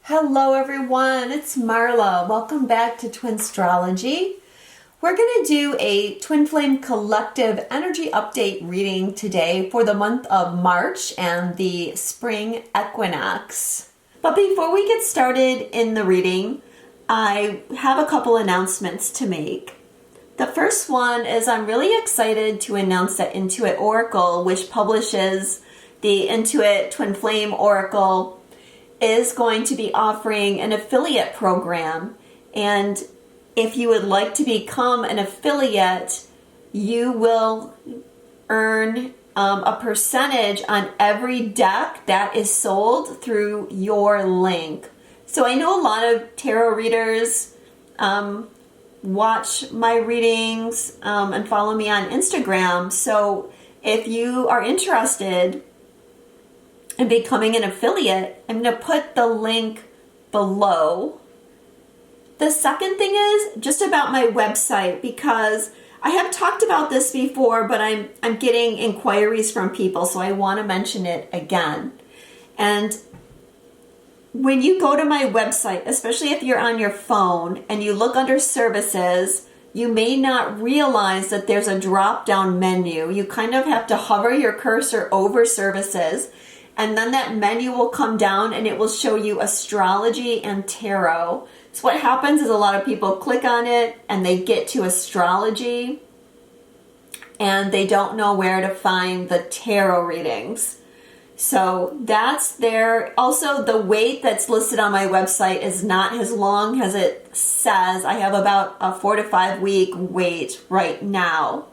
Hello everyone, it's Marla. Welcome back to Twinstrology. We're going to do a Twin Flame Collective energy update reading today for the month of March and the spring equinox. But before we get started in the reading, I have a couple announcements to make. The first one is I'm really excited to announce that Intuit Oracle, which publishes the Intuit Twin Flame Oracle, is going to be offering an affiliate program. And if you would like to become an affiliate, you will earn a percentage on every deck that is sold through your link. So I know a lot of tarot readers watch my readings and follow me on Instagram. So if you are interested and becoming an affiliate, I'm going to put the link below. The second thing is just about my website, because I have talked about this before, but I'm getting inquiries from people, so I want to mention it again. And when you go to my website, especially if you're on your phone and you look under services, you may not realize that there's a drop-down menu. You kind of have to hover your cursor over services, and then that menu will come down and it will show you astrology and tarot. So what happens is a lot of people click on it and they get to astrology and they don't know where to find the tarot readings. So that's there. Also, the wait that's listed on my website is not as long as it says. I have about a 4 to 5 week wait right now.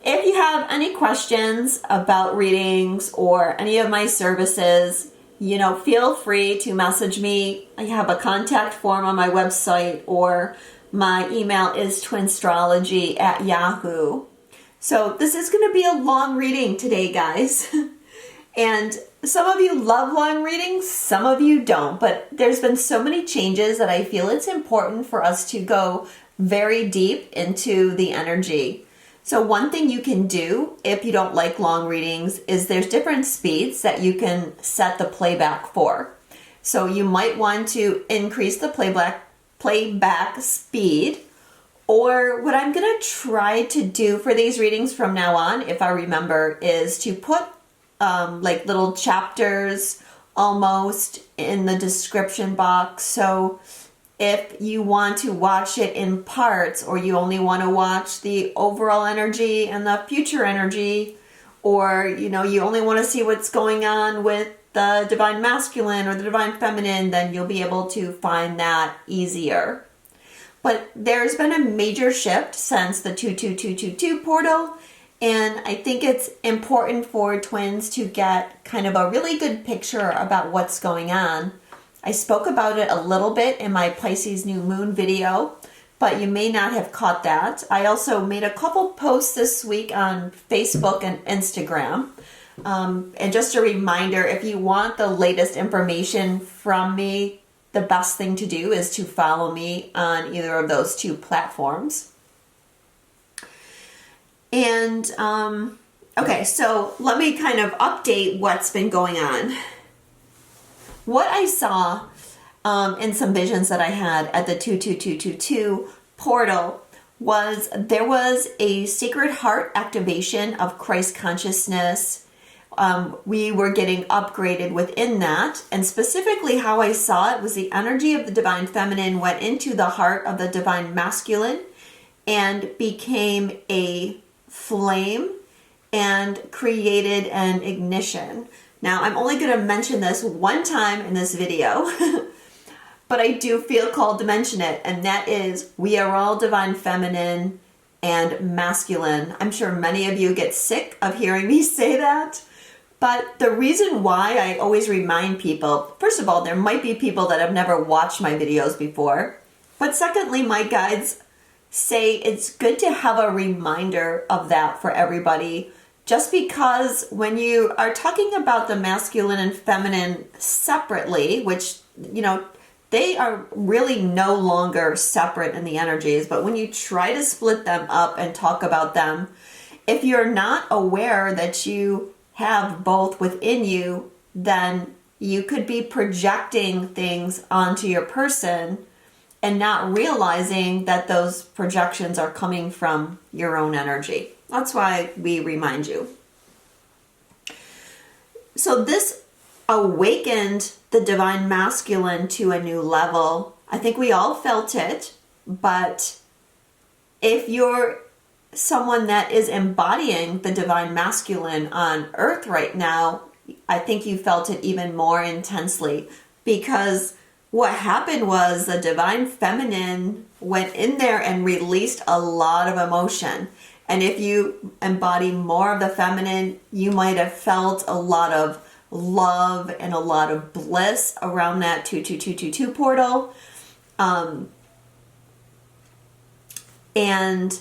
If you have any questions about readings or any of my services, feel free to message me. I have a contact form on my website, or my email is twinstrology@yahoo. So this is going to be a long reading today, guys. And some of you love long readings, some of you don't. But there's been so many changes that I feel it's important for us to go very deep into the energy. So one thing you can do if you don't like long readings is there's different speeds that you can set the playback for. So you might want to increase the playback speed. Or what I'm going to try to do for these readings from now on, if I remember, is to put like little chapters almost in the description box. So if you want to watch it in parts, or you only want to watch the overall energy and the future energy, or you only want to see what's going on with the divine masculine or the divine feminine, then you'll be able to find that easier. But there's been a major shift since the 22222 portal, and I think it's important for twins to get kind of a really good picture about what's going on. I spoke about it a little bit in my Pisces new moon video, but you may not have caught that. I also made a couple posts this week on Facebook and Instagram. And just a reminder, if you want the latest information from me, the best thing to do is to follow me on either of those two platforms. And, okay, so let me kind of update what's been going on. What I saw in some visions that I had at the 22222 portal was there was a Sacred Heart activation of Christ consciousness. We were getting upgraded within that. And specifically how I saw it was the energy of the divine feminine went into the heart of the divine masculine and became a flame and created an ignition. Now, I'm only going to mention this one time in this video, but I do feel called to mention it, and that is we are all divine feminine and masculine. I'm sure many of you get sick of hearing me say that, but the reason why I always remind people, first of all, there might be people that have never watched my videos before, but secondly, my guides say it's good to have a reminder of that for everybody. Just because when you are talking about the masculine and feminine separately, which, they are really no longer separate in the energies, but when you try to split them up and talk about them, if you're not aware that you have both within you, then you could be projecting things onto your person and not realizing that those projections are coming from your own energy. That's why we remind you. So this awakened the divine masculine to a new level. I think we all felt it, but if you're someone that is embodying the divine masculine on earth right now, I think you felt it even more intensely, because what happened was the divine feminine went in there and released a lot of emotion. And if you embody more of the feminine, you might have felt a lot of love and a lot of bliss around that 22222 portal. And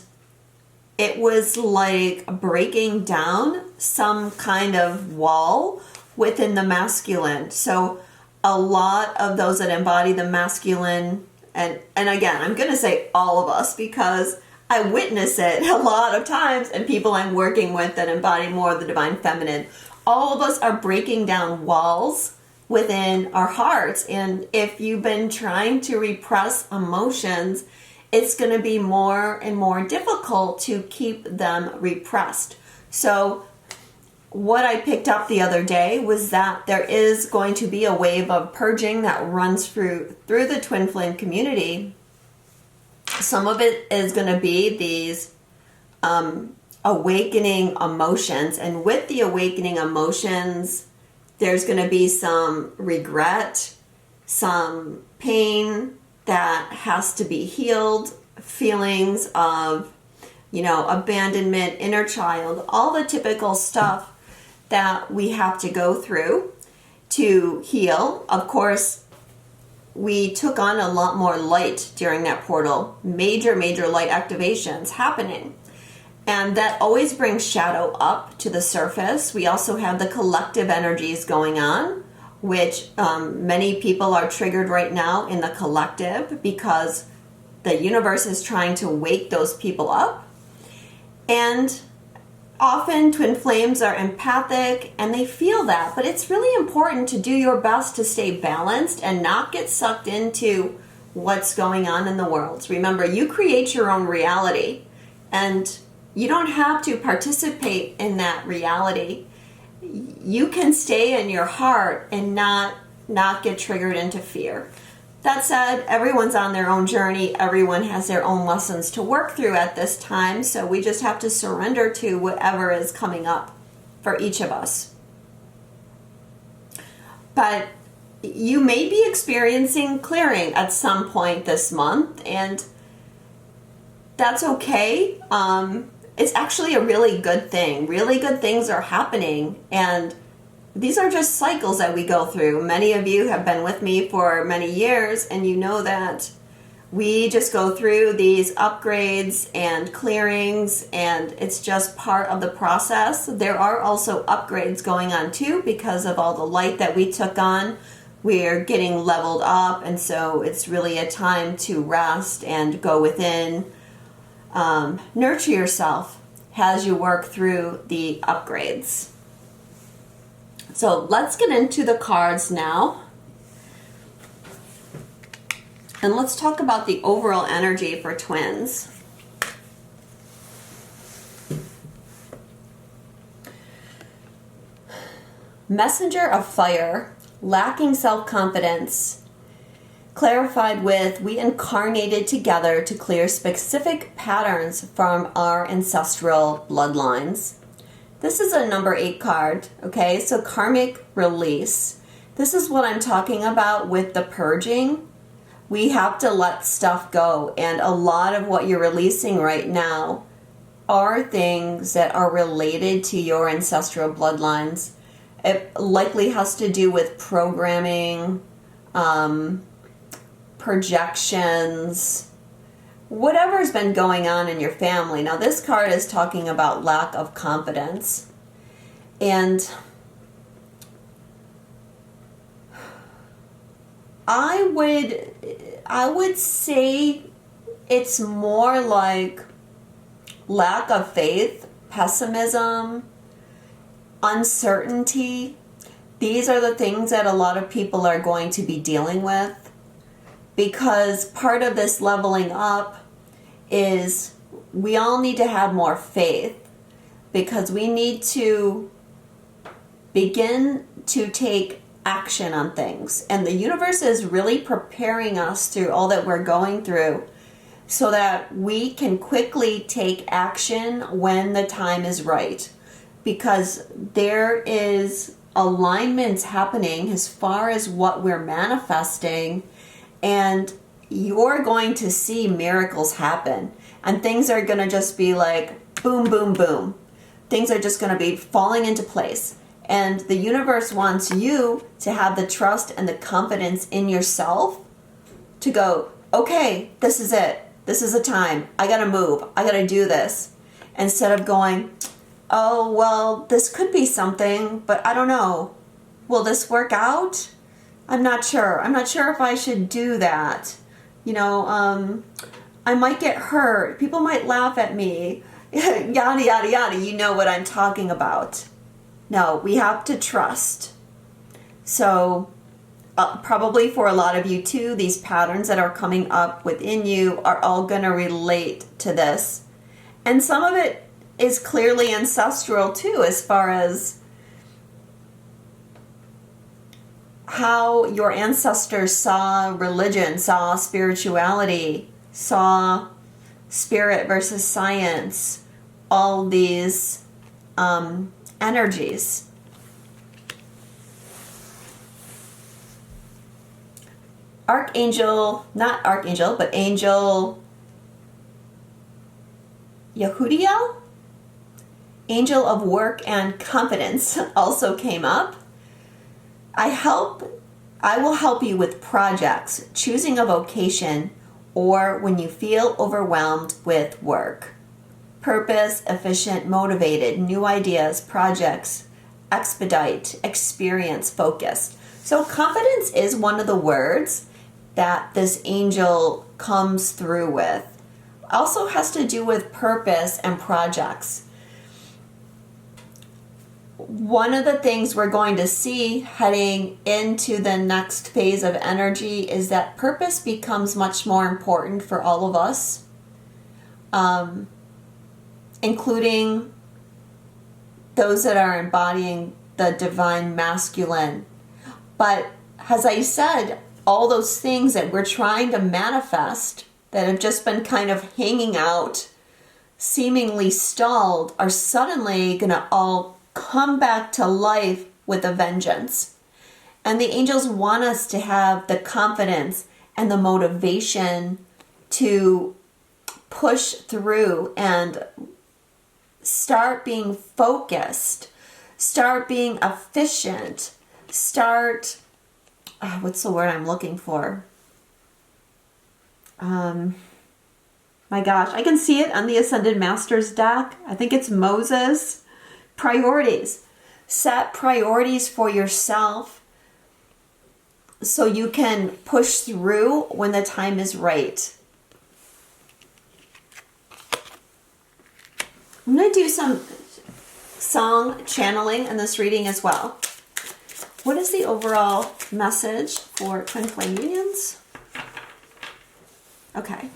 it was like breaking down some kind of wall within the masculine. So a lot of those that embody the masculine, and again, I'm going to say all of us, because I witness it a lot of times, and people I'm working with that embody more of the divine feminine, all of us are breaking down walls within our hearts. And if you've been trying to repress emotions, it's going to be more and more difficult to keep them repressed. So what I picked up the other day was that there is going to be a wave of purging that runs through the Twin Flame community. Some of it is going to be these awakening emotions. And with the awakening emotions, there's going to be some regret, some pain that has to be healed, feelings of, abandonment, inner child, all the typical stuff that we have to go through to heal. Of course, we took on a lot more light during that portal. Major light activations happening. And that always brings shadow up to the surface. We also have the collective energies going on, which many people are triggered right now in the collective, because the universe is trying to wake those people up. And often twin flames are empathic and they feel that, but it's really important to do your best to stay balanced and not get sucked into what's going on in the world. Remember, you create your own reality, and you don't have to participate in that reality. You can stay in your heart and not get triggered into fear. That said, everyone's on their own journey. Everyone has their own lessons to work through at this time. So we just have to surrender to whatever is coming up for each of us. But you may be experiencing clearing at some point this month, and that's okay. It's actually a really good thing. Really good things are happening, and these are just cycles that we go through. Many of you have been with me for many years, and you know that we just go through these upgrades and clearings, and it's just part of the process. There are also upgrades going on too, because of all the light that we took on. We're getting leveled up, and so it's really a time to rest and go within. Nurture yourself as you work through the upgrades. So let's get into the cards now. And let's talk about the overall energy for twins. Messenger of fire, lacking self-confidence, clarified with, we incarnated together to clear specific patterns from our ancestral bloodlines. This is a number 8 card, okay? So karmic release. This is what I'm talking about with the purging. We have to let stuff go. And a lot of what you're releasing right now are things that are related to your ancestral bloodlines. It likely has to do with programming, projections, whatever's been going on in your family. Now, this card is talking about lack of confidence. And I would say it's more like lack of faith, pessimism, uncertainty. these are the things that a lot of people are going to be dealing with, because part of this leveling up is we all need to have more faith, because we need to begin to take action on things. And the universe is really preparing us through all that we're going through so that we can quickly take action when the time is right. Because there is alignments happening as far as what we're manifesting, and you're going to see miracles happen. And things are going to just be like boom, boom, boom. Things are just going to be falling into place. And the universe wants you to have the trust and the confidence in yourself to go, okay, this is it. This is the time. I got to move. I got to do this. Instead of going, oh, well, this could be something, but I don't know. Will this work out? I'm not sure. I'm not sure if I should do that. You know, I might get hurt. People might laugh at me. Yada, yada, yada. You know what I'm talking about. No, we have to trust. So probably for a lot of you too, these patterns that are coming up within you are all going to relate to this. And some of it is clearly ancestral too, as far as how your ancestors saw religion, saw spirituality, saw spirit versus science, all these energies. Not Archangel, but Angel Yehudiel, Angel of Work and Confidence, also came up. I will help you with projects, choosing a vocation, or when you feel overwhelmed with work. Purpose, efficient, motivated, new ideas, projects, expedite, experience, focused. So confidence is one of the words that this angel comes through with. Also has to do with purpose and projects. One of the things we're going to see heading into the next phase of energy is that purpose becomes much more important for all of us. Including those that are embodying the divine masculine. But as I said, all those things that we're trying to manifest that have just been kind of hanging out, seemingly stalled, are suddenly going to all come back to life with a vengeance. And the angels want us to have the confidence and the motivation to push through and start being focused, start being efficient, start, what's the word I'm looking for? My gosh, I can see it on the Ascended Masters deck. I think it's Moses. Priorities. Set priorities for yourself so you can push through when the time is right. I'm going to do some song channeling in this reading as well. What is the overall message for Twin Flame Unions? Okay.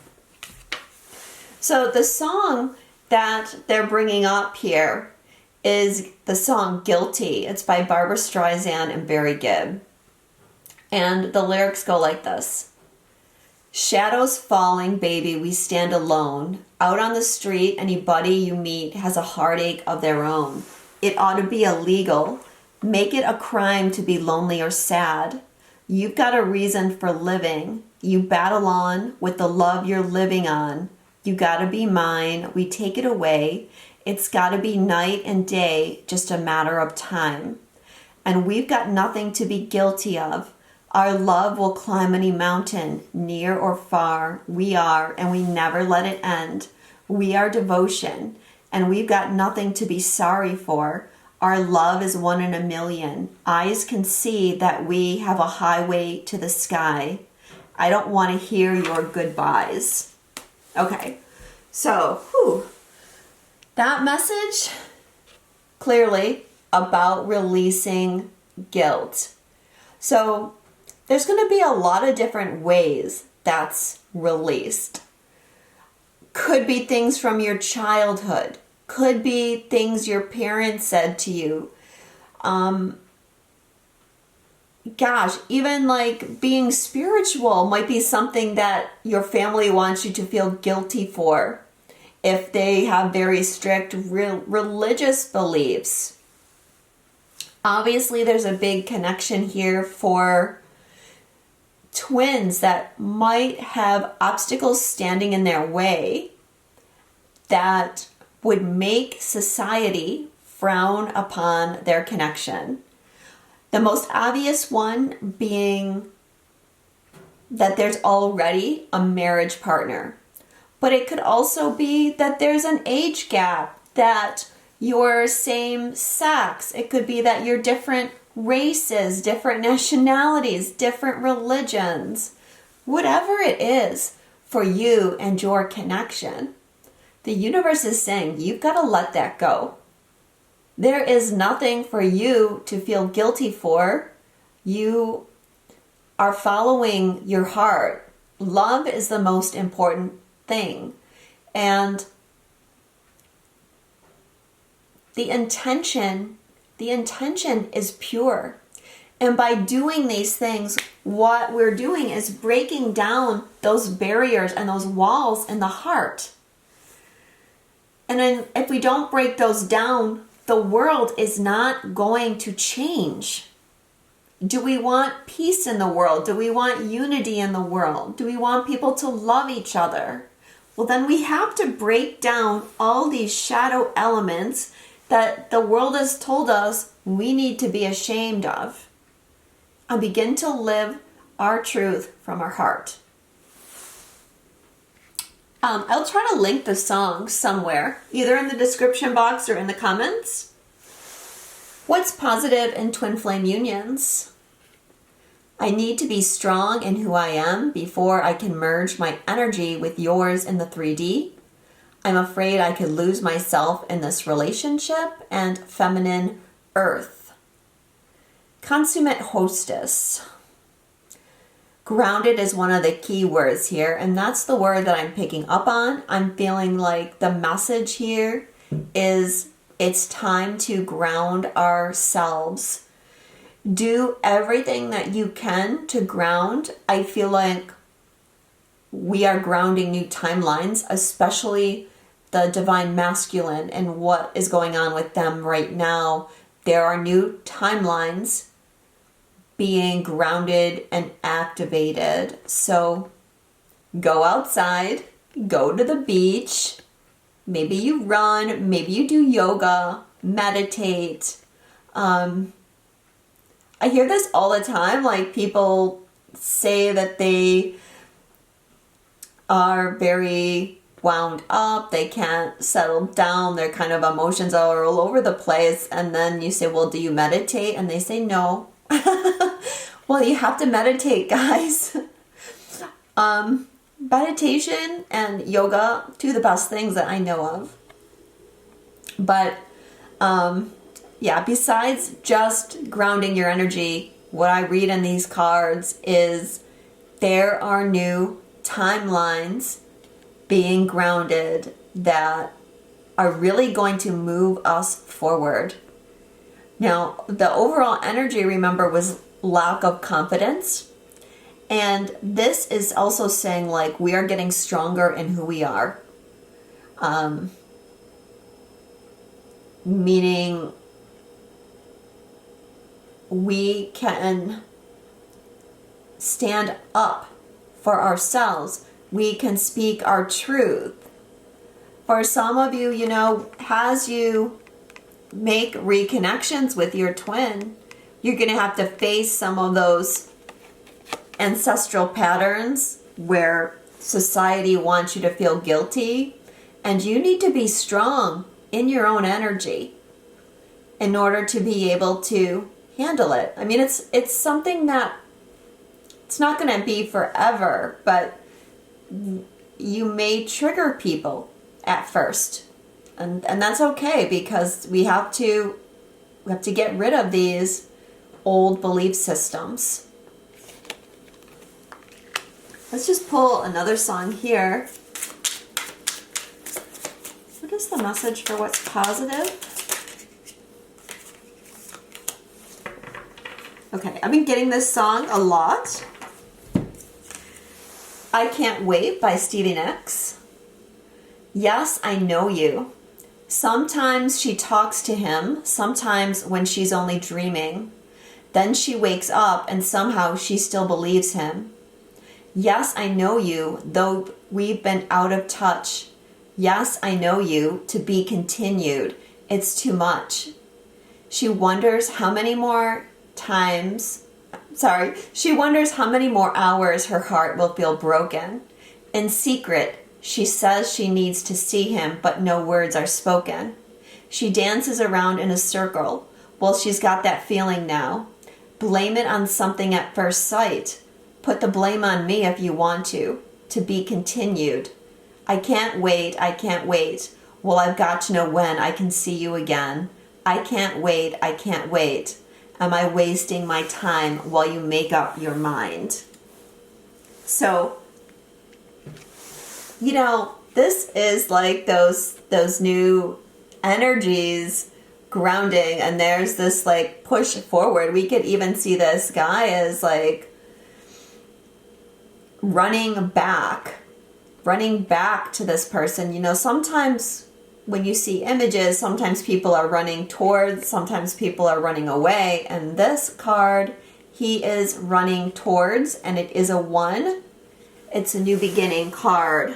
So the song that they're bringing up here is the song Guilty. It's by Barbara Streisand and Barry Gibb. And the lyrics go like this. Shadows falling, baby, we stand alone. Out on the street, anybody you meet has a heartache of their own. It ought to be illegal. Make it a crime to be lonely or sad. You've got a reason for living. You battle on with the love you're living on. You gotta be mine. We take it away. It's gotta be night and day, just a matter of time. And we've got nothing to be guilty of. Our love will climb any mountain, near or far. We are, and we never let it end. We are devotion, and we've got nothing to be sorry for. Our love is 1 in a million. Eyes can see that we have a highway to the sky. I don't want to hear your goodbyes. Okay, so, that message, clearly, about releasing guilt. So there's going to be a lot of different ways that's released. Could be things from your childhood. Could be things your parents said to you. Even like being spiritual might be something that your family wants you to feel guilty for if they have very strict religious beliefs. Obviously, there's a big connection here for twins that might have obstacles standing in their way that would make society frown upon their connection. The most obvious one being that there's already a marriage partner. But it could also be that there's an age gap, that you're same sex. It could be that you're different races, different nationalities, different religions. Whatever it is for you and your connection, the universe is saying you've got to let that go. There is nothing for you to feel guilty for. You are following your heart. Love is the most important thing. And the intention is pure. And by doing these things, what we're doing is breaking down those barriers and those walls in the heart. And then if we don't break those down, the world is not going to change. Do we want peace in the world? Do we want unity in the world? Do we want people to love each other? Well, then we have to break down all these shadow elements that the world has told us we need to be ashamed of, and begin to live our truth from our heart. I'll try to link the song somewhere, either in the description box or in the comments. What's positive in twin flame unions? I need to be strong in who I am before I can merge my energy with yours in the 3D. I'm afraid I could lose myself in this relationship, and feminine earth. Consummate hostess. Grounded is one of the key words here, and that's the word that I'm picking up on. I'm feeling like the message here is it's time to ground ourselves. Do everything that you can to ground. I feel like we are grounding new timelines, especially the divine masculine and what is going on with them right now. There are new timelines being grounded and activated. So go outside, go to the beach, maybe you run, maybe you do yoga, meditate. I hear this all the time, like people say that they are very wound up, they can't settle down, their kind of emotions are all over the place, and then you say, well, do you meditate? And they say no. Well, you have to meditate, guys. Meditation and yoga, two of the best things that I know of. But besides just grounding your energy, what I read in these cards is there are new timelines being grounded that are really going to move us forward. Now, the overall energy, remember, was lack of confidence. And this is also saying, like, we are getting stronger in who we are. Meaning we can stand up for ourselves. We can speak our truth. For some of you, as you make reconnections with your twin, you're going to have to face some of those ancestral patterns where society wants you to feel guilty, and you need to be strong in your own energy in order to be able to handle it. I mean, it's something that it's not going to be forever, but you may trigger people at first, and that's okay, because we have to get rid of these old belief systems. Let's just pull another song here. What is the message for what's positive? Okay, I've been getting this song a lot. I Can't Wait by Stevie Nicks. Yes, I Know You. Sometimes she talks to him, sometimes when she's only dreaming. Then she wakes up and somehow she still believes him. Yes, I know you, though we've been out of touch. Yes, I know you, to be continued. It's too much. She wonders how many more hours her heart will feel broken. In secret, she says she needs to see him, but no words are spoken. She dances around in a circle. Well, she's got that feeling now. Blame it on something at first sight. Put the blame on me if you want to be continued. I can't wait, I can't wait. Well, I've got to know when I can see you again. I can't wait, I can't wait. Am I wasting my time while you make up your mind? So, you know, this is like those new energies grounding, and there's this like push forward. We could even see this guy as like running back to this person. You know, sometimes when you see images, sometimes people are running towards, sometimes people are running away. And this card, he is running towards, and it is a 1. It's a new beginning card.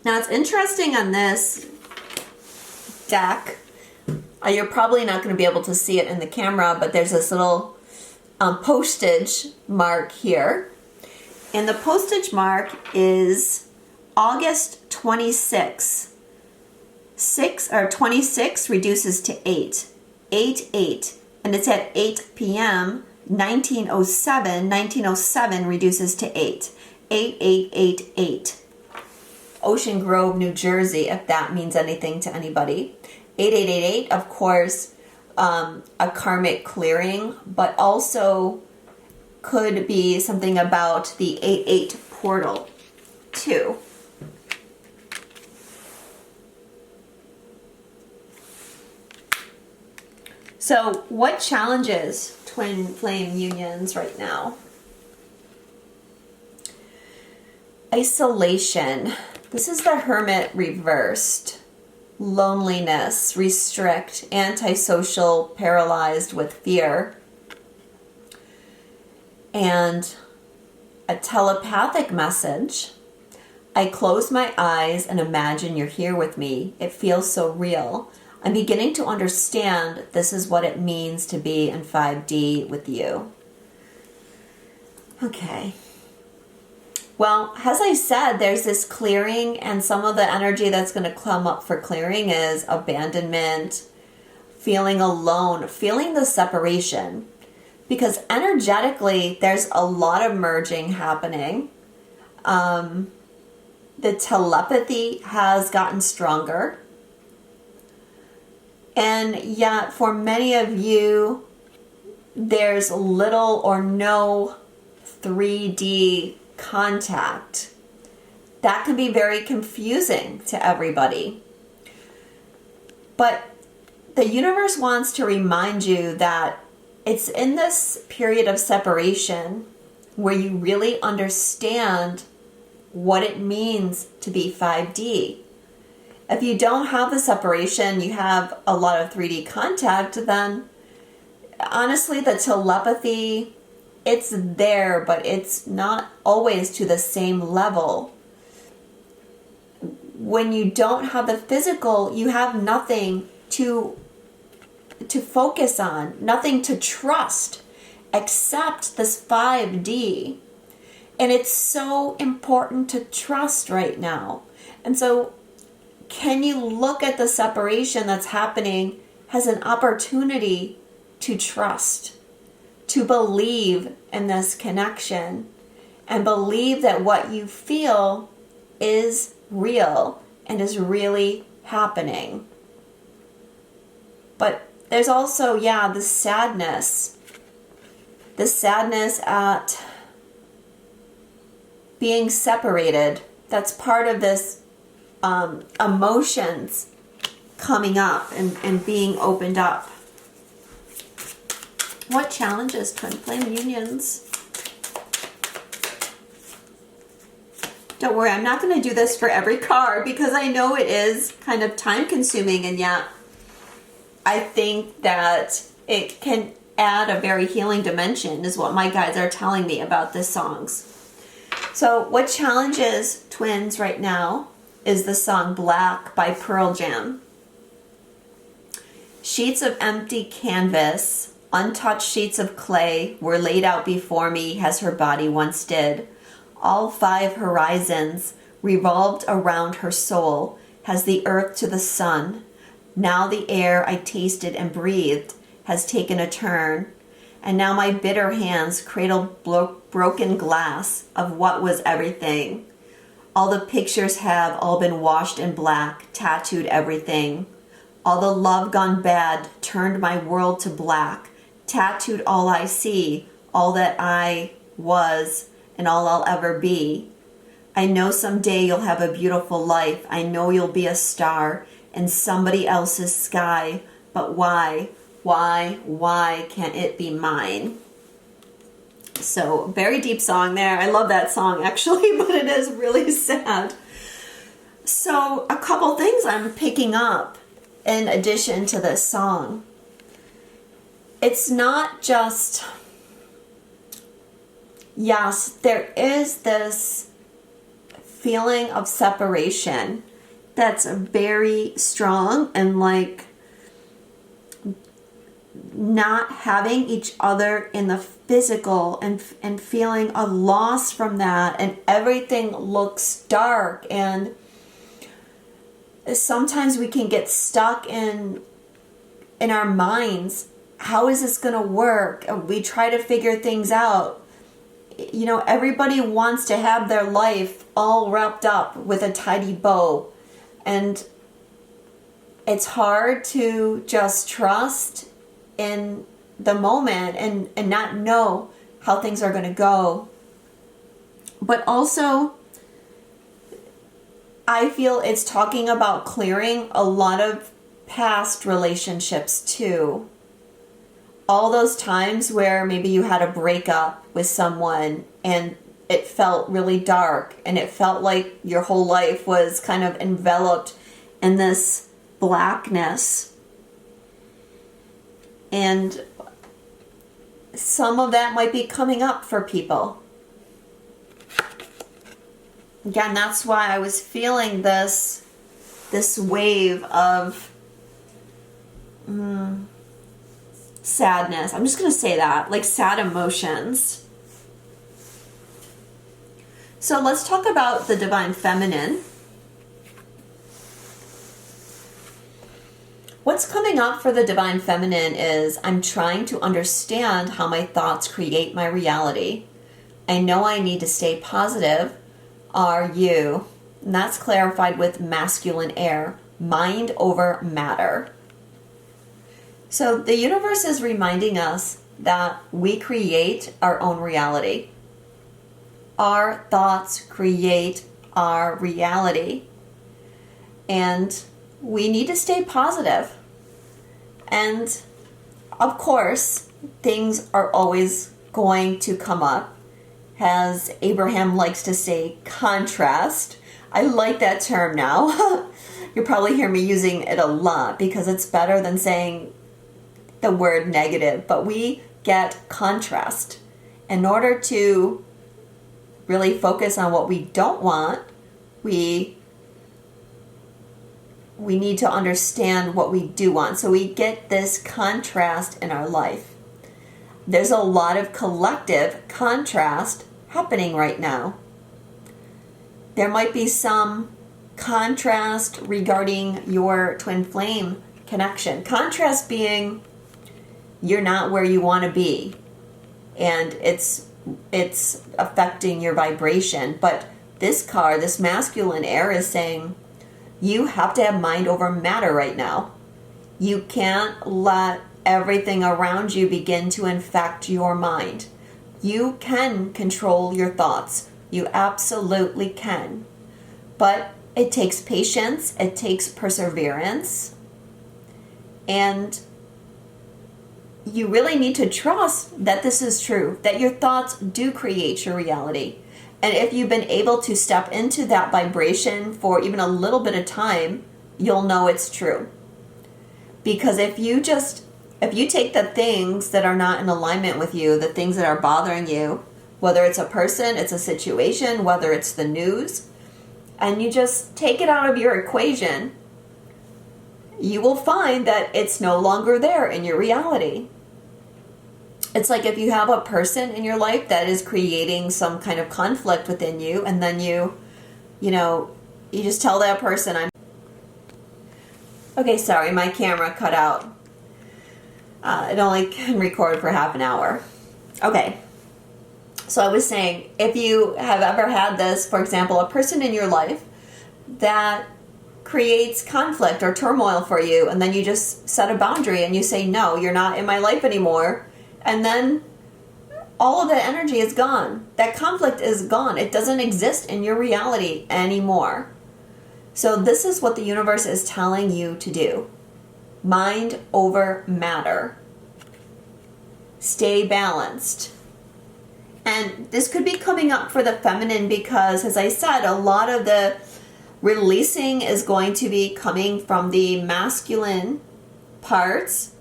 Now it's interesting on this deck, you're probably not going to be able to see it in the camera, but there's this little postage mark here. And the postage mark is August 26. 26 reduces to 8. 8. And it's at 8 p.m. 1907. 1907 reduces to 8. 8888. Ocean Grove, New Jersey, if that means anything to anybody. 8888, of course, a karmic clearing, but also could be something about the 88 portal too. So what challenges twin flame unions right now? Isolation. This is the Hermit reversed. Loneliness, restrict, antisocial, paralyzed with fear. And a telepathic message. I close my eyes and imagine you're here with me. It feels so real. I'm beginning to understand this is what it means to be in 5D with you. Okay. Well, as I said, there's this clearing, and some of the energy that's going to come up for clearing is abandonment, feeling alone, feeling the separation. Because energetically, there's a lot of merging happening. The telepathy has gotten stronger. And yet, for many of you, there's little or no 3D contact. That can be very confusing to everybody. But the universe wants to remind you that it's in this period of separation where you really understand what it means to be 5D. If you don't have the separation, you have a lot of 3D contact, then honestly the telepathy, it's there, but it's not always to the same level. When you don't have the physical, you have nothing to focus on, nothing to trust except this 5D. And it's so important to trust right now. And so can you look at the separation that's happening as an opportunity to trust, to believe in this connection, and believe that what you feel is real and is really happening. But there's also, yeah, the sadness. The sadness at being separated. That's part of this emotions coming up and being opened up. What challenges twin flame unions? Don't worry, I'm not going to do this for every card because I know it is kind of time consuming, and yet I think that it can add a very healing dimension is what my guides are telling me about this songs. So what challenges twins right now is the song Black by Pearl Jam. Sheets of empty canvas, untouched sheets of clay were laid out before me as her body once did. All 5 horizons revolved around her soul as the earth to the sun. Now the air I tasted and breathed has taken a turn, and now my bitter hands cradle broken glass of what was everything. All the pictures have all been washed in black, tattooed everything. All the love gone bad turned my world to black, tattooed all I see, all that I was, and all I'll ever be. I know someday you'll have a beautiful life. I know you'll be a star in somebody else's sky. But why can't it be mine? So, very deep song there. I love that song actually, but it is really sad. So, a couple things I'm picking up in addition to this song. It's not just... Yes, there is this feeling of separation that's very strong, and like not having each other in the physical and feeling a loss from that, and everything looks dark, and sometimes we can get stuck in our minds. How is this going to work? And we try to figure things out. You know, everybody wants to have their life all wrapped up with a tidy bow. And it's hard to just trust in the moment and not know how things are going to go. But also, I feel it's talking about clearing a lot of past relationships too. All those times where maybe you had a breakup with someone and it felt really dark and it felt like your whole life was kind of enveloped in this blackness. And some of that might be coming up for people. Again, that's why I was feeling this wave of sadness. I'm just going to say that, like sad emotions. So let's talk about the divine feminine. What's coming up for the divine feminine is I'm trying to understand how my thoughts create my reality. I know I need to stay positive. Are you? And that's clarified with masculine air, mind over matter. So the universe is reminding us that we create our own reality. Our thoughts create our reality. And we need to stay positive. And of course, things are always going to come up. As Abraham likes to say, contrast. I like that term now. You'll probably hear me using it a lot because it's better than saying the word negative. But we get contrast. In order to really focus on what we don't want, we need to understand what we do want. So we get this contrast in our life. There's a lot of collective contrast happening right now. There might be some contrast regarding your twin flame connection. Contrast being you're not where you want to be, and it's affecting your vibration. But this card, this masculine air, is saying you have to have mind over matter right now. You can't let everything around you begin to infect your mind. You can control your thoughts. You absolutely can. But it takes patience, it takes perseverance, and you really need to trust that this is true, that your thoughts do create your reality. And if you've been able to step into that vibration for even a little bit of time, you'll know it's true. Because if you take the things that are not in alignment with you, the things that are bothering you, whether it's a person, it's a situation, whether it's the news, and you just take it out of your equation, you will find that it's no longer there in your reality. It's like if you have a person in your life that is creating some kind of conflict within you, and then you just tell that person, okay, sorry, my camera cut out. It only can record for half an hour. Okay. So I was saying, if you have ever had this, for example, a person in your life that creates conflict or turmoil for you, and then you just set a boundary and you say, no, you're not in my life anymore. And then all of that energy is gone. That conflict is gone. It doesn't exist in your reality anymore. So this is what the universe is telling you to do. Mind over matter. Stay balanced. And this could be coming up for the feminine because, as I said, a lot of the releasing is going to be coming from the masculine parts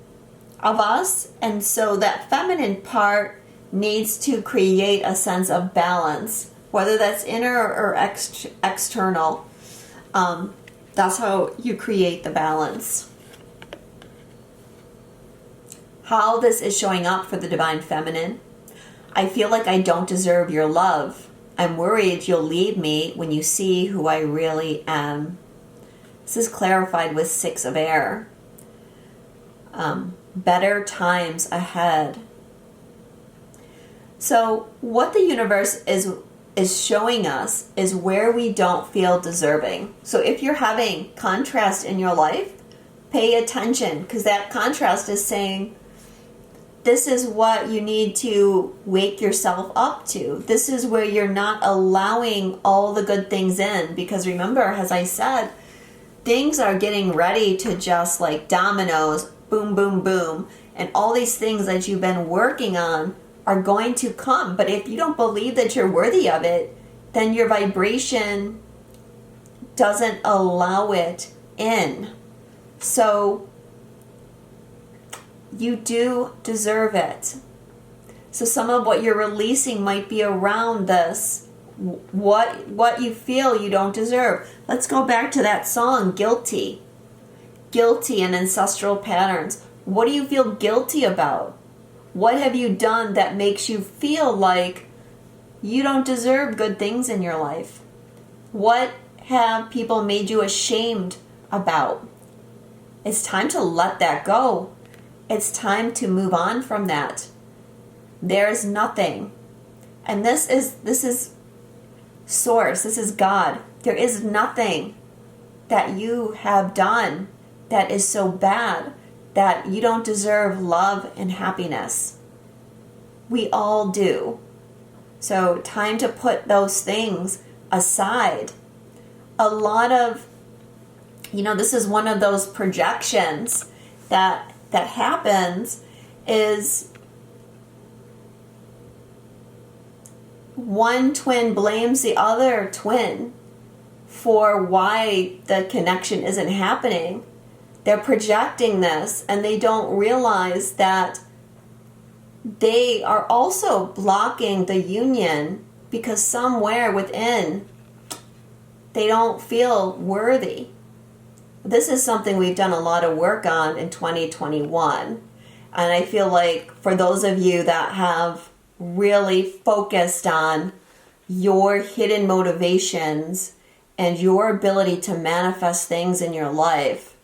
of us. And so that feminine part needs to create a sense of balance, whether that's inner or external. That's how you create the balance. How this is showing up for the divine feminine. I feel like I don't deserve your love. I'm worried you'll leave me when you see who I really am. This is clarified with 6 of air. Better times ahead. So what the universe is showing us is where we don't feel deserving. So if you're having contrast in your life, pay attention, because that contrast is saying, this is what you need to wake yourself up to. This is where you're not allowing all the good things in. Because remember, as I said, things are getting ready to just like dominoes, boom, boom, boom. And all these things that you've been working on are going to come. But if you don't believe that you're worthy of it, then your vibration doesn't allow it in. So you do deserve it. So some of what you're releasing might be around this, what you feel you don't deserve. Let's go back to that song, Guilty. Guilty and ancestral patterns. What do you feel guilty about? What have you done that makes you feel like you don't deserve good things in your life? What have people made you ashamed about? It's time to let that go. It's time to move on from that. There's nothing. And this is source. This is God. There is nothing that you have done that is so bad that you don't deserve love and happiness. We all do. So time to put those things aside. A lot of, this is one of those projections that happens is one twin blames the other twin for why the connection isn't happening. They're projecting this and they don't realize that they are also blocking the union because somewhere within they don't feel worthy. This is something we've done a lot of work on in 2021. And I feel like for those of you that have really focused on your hidden motivations and your ability to manifest things in your life,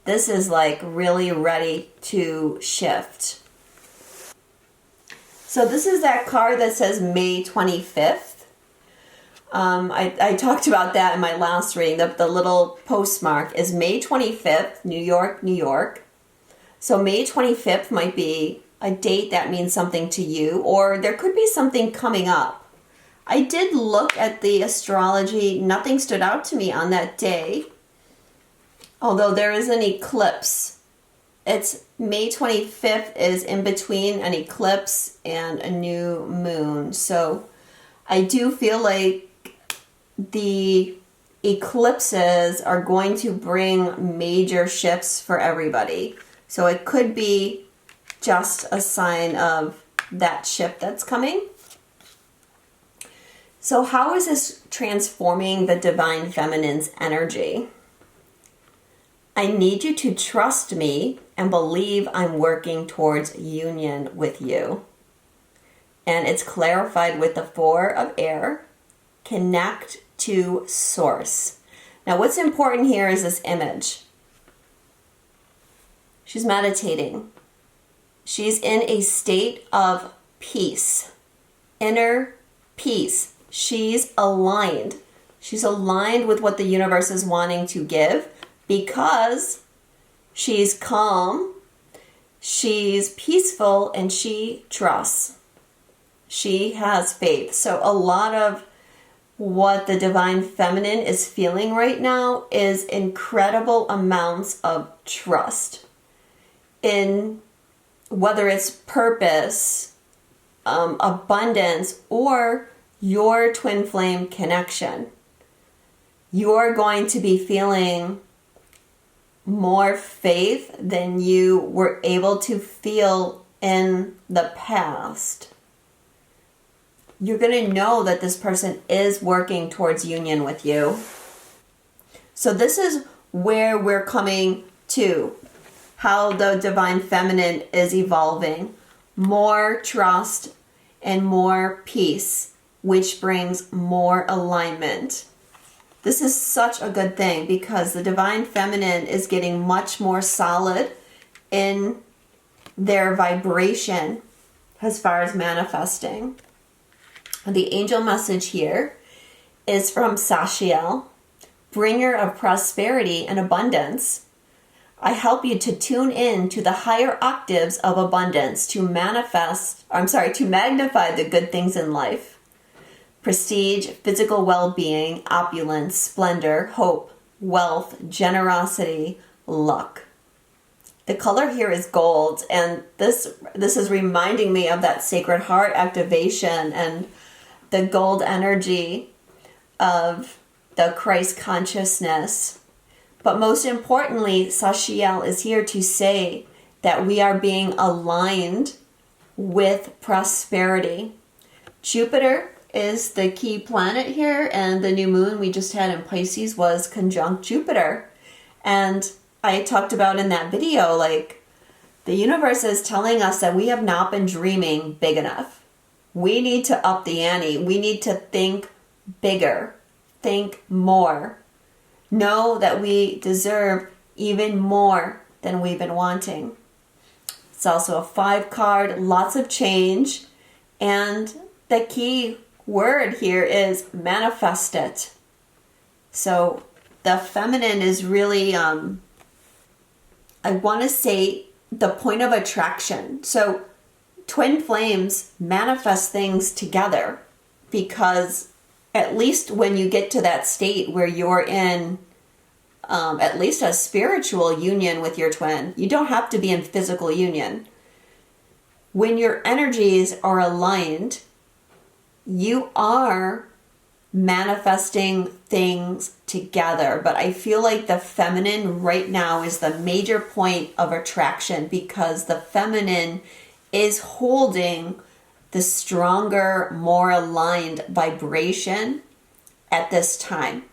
this is like really ready to shift. So this is that card that says May 25th. I talked about that in my last reading. The little postmark is May 25th, New York, New York. So May 25th might be a date that means something to you, or there could be something coming up. I did look at the astrology. Nothing stood out to me on that day, although there is an eclipse. It's May 25th is in between an eclipse and a new moon. So I do feel like the eclipses are going to bring major shifts for everybody. So it could be just a sign of that shift that's coming. So how is this transforming the divine feminine's energy? I need you to trust me and believe I'm working towards union with you. And it's clarified with the 4 of air. Connect to source. Now what's important here is this image. She's meditating. She's in a state of peace, inner peace. She's aligned. She's aligned with what the universe is wanting to give because she's calm, she's peaceful, and she trusts. She has faith. So a lot of what the divine feminine is feeling right now is incredible amounts of trust in whether it's purpose, abundance, or your twin flame connection. You're going to be feeling more faith than you were able to feel in the past. You're going to know that this person is working towards union with you. So this is where we're coming to, how the divine feminine is evolving. More trust and more peace, which brings more alignment. This is such a good thing because the divine feminine is getting much more solid in their vibration as far as manifesting. The angel message here is from Sachiel, bringer of prosperity and abundance. I help you to tune in to the higher octaves of abundance to magnify the good things in life. Prestige, physical well-being, opulence, splendor, hope, wealth, generosity, luck. The color here is gold, and this is reminding me of that Sacred Heart activation and the gold energy of the Christ consciousness. But most importantly, Sachiel is here to say that we are being aligned with prosperity. Jupiter is the key planet here, and the new moon we just had in Pisces was conjunct Jupiter. And I talked about in that video, like, the universe is telling us that we have not been dreaming big enough. We need to up the ante. We need to think bigger, think more. Know that we deserve even more than we've been wanting. It's also a 5 card, lots of change, and the key word here is manifest it. So the feminine is really, I want to say, the point of attraction. So twin flames manifest things together because at least when you get to that state where you're in at least a spiritual union with your twin, you don't have to be in physical union. When your energies are aligned, you are manifesting things together. But I feel like the feminine right now is the major point of attraction because the feminine is holding the stronger, more aligned vibration at this time.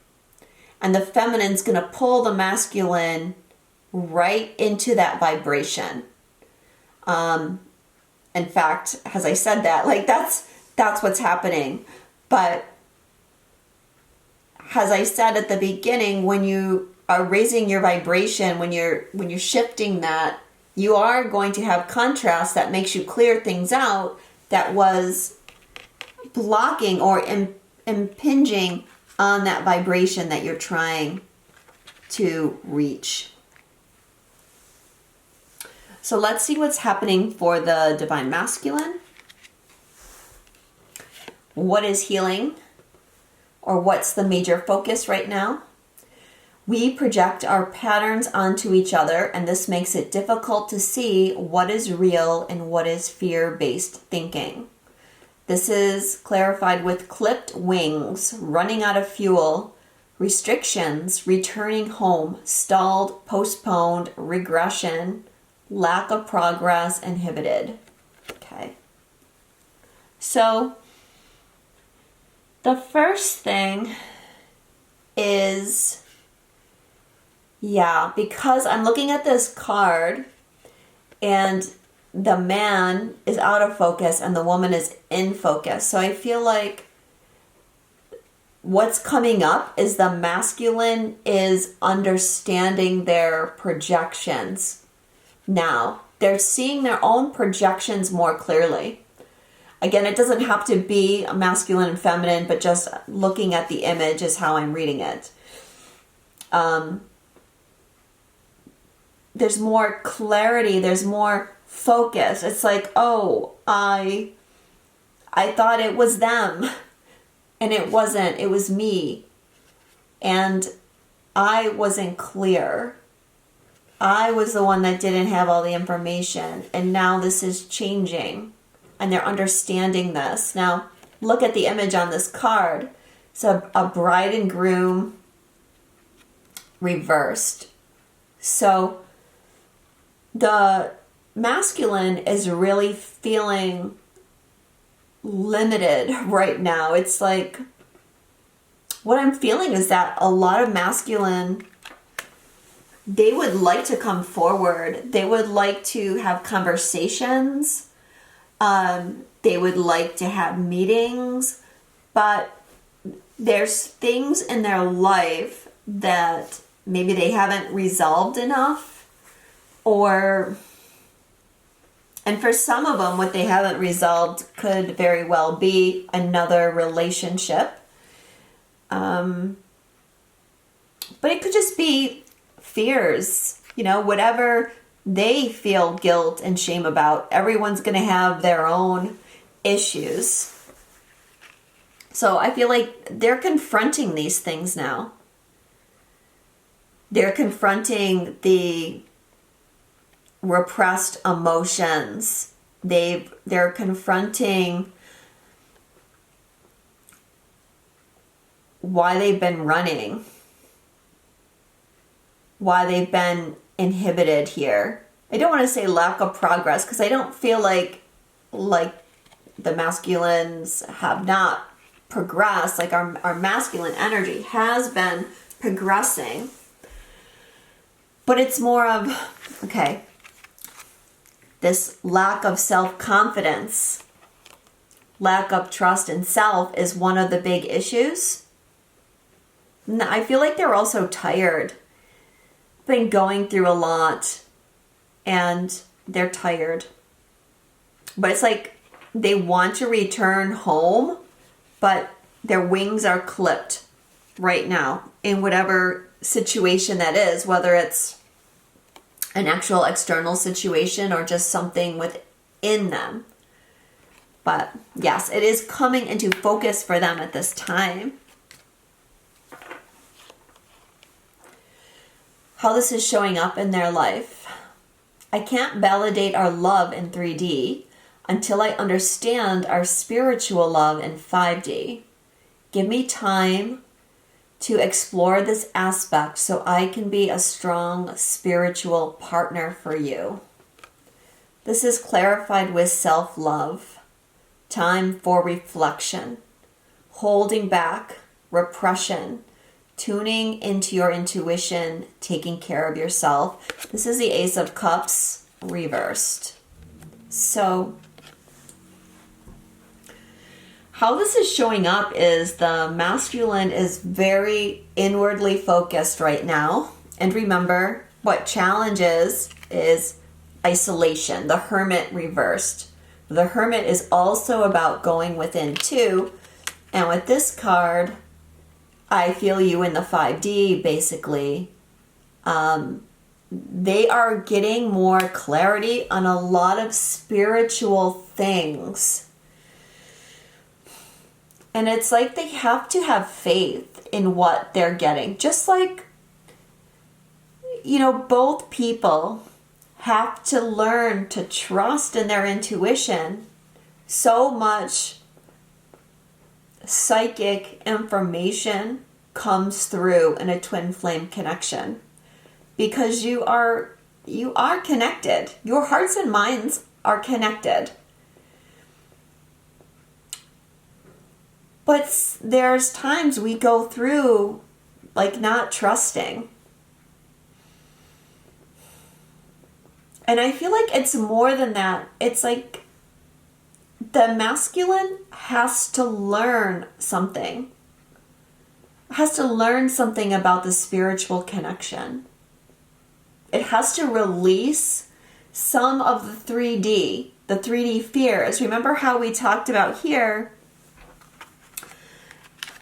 And the feminine's going to pull the masculine right into that vibration. In fact, as I said that, like that's what's happening. But as I said at the beginning, when you are raising your vibration, when you're shifting that, you are going to have contrast that makes you clear things out that was blocking or impinging on that vibration that you're trying to reach. So let's see what's happening for the Divine Masculine. What is healing? Or what's the major focus right now? We project our patterns onto each other, and this makes it difficult to see what is real and what is fear-based thinking. This is clarified with clipped wings, running out of fuel, restrictions, returning home, stalled, postponed, regression, lack of progress, inhibited. Okay. So the first thing is, because I'm looking at this card and the man is out of focus and the woman is in focus. So I feel like what's coming up is the masculine is understanding their projections now. They're seeing their own projections more clearly. Again, it doesn't have to be a masculine and feminine, but just looking at the image is how I'm reading it. There's more clarity, there's more focus. It's like, oh, I thought it was them. And it wasn't, it was me. And I wasn't clear. I was the one that didn't have all the information. And now this is changing. And they're understanding this. Now, look at the image on this card. It's a bride and groom reversed. So the masculine is really feeling limited right now. It's like, what I'm feeling is that a lot of masculine, they would like to come forward. They would like to have conversations. They would like to have meetings, but there's things in their life that maybe they haven't resolved enough, and for some of them, what they haven't resolved could very well be another relationship. But it could just be fears, whatever they feel guilt and shame about. Everyone's going to have their own issues. So I feel like they're confronting these things now. They're confronting the repressed emotions. They're confronting why they've been running, why they've been inhibited here. I don't want to say lack of progress, because I don't feel like the masculines have not progressed. Like our masculine energy has been progressing, but it's more of, okay, this lack of self-confidence, lack of trust in self is one of the big issues. And I feel like they're also tired. Been going through a lot and they're tired. But it's like they want to return home, but their wings are clipped right now in whatever situation that is, whether it's an actual external situation or just something within them. But yes, it is coming into focus for them at this time. How this is showing up in their life. I can't validate our love in 3D until I understand our spiritual love in 5D. Give me time to explore this aspect so I can be a strong spiritual partner for you. This is clarified with self-love, time for reflection, holding back, repression, tuning into your intuition, taking care of yourself. This is the Ace of Cups reversed. So how this is showing up is the masculine is very inwardly focused right now. And remember, what challenges is isolation, the Hermit reversed. The Hermit is also about going within too. And with this card, I feel you in the 5D, basically. they are getting more clarity on a lot of spiritual things. And it's like they have to have faith in what they're getting. Just like, both people have to learn to trust in their intuition. So much psychic information comes through in a twin flame connection because you are connected. Your hearts and minds are connected. But there's times we go through like not trusting. And I feel like it's more than that. It's like the masculine has to learn something. Has to learn something about the spiritual connection. It has to release some of the 3D fears. Remember how we talked about here,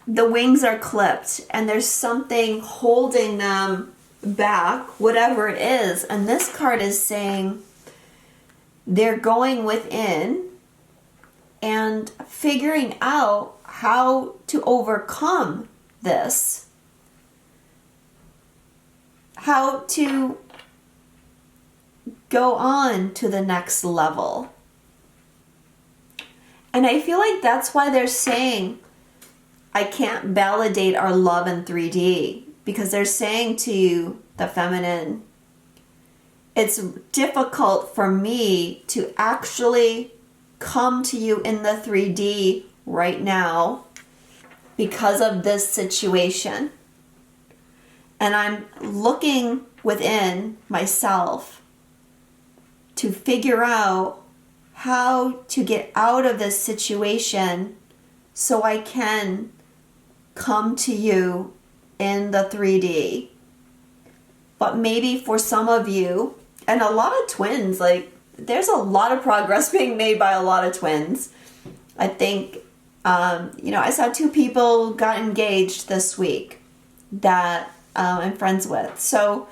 the wings are clipped and there's something holding them back, whatever it is. And this card is saying they're going within and figuring out how to overcome this. How to go on to the next level. And I feel like that's why they're saying I can't validate our love in 3D, because they're saying to you, the feminine, it's difficult for me to actually come to you in the 3D right now because of this situation. And I'm looking within myself to figure out how to get out of this situation so I can come to you in the 3D. But maybe for some of you, and a lot of twins, like there's a lot of progress being made by a lot of twins. I think, I saw 2 people got engaged this week that I'm friends with. So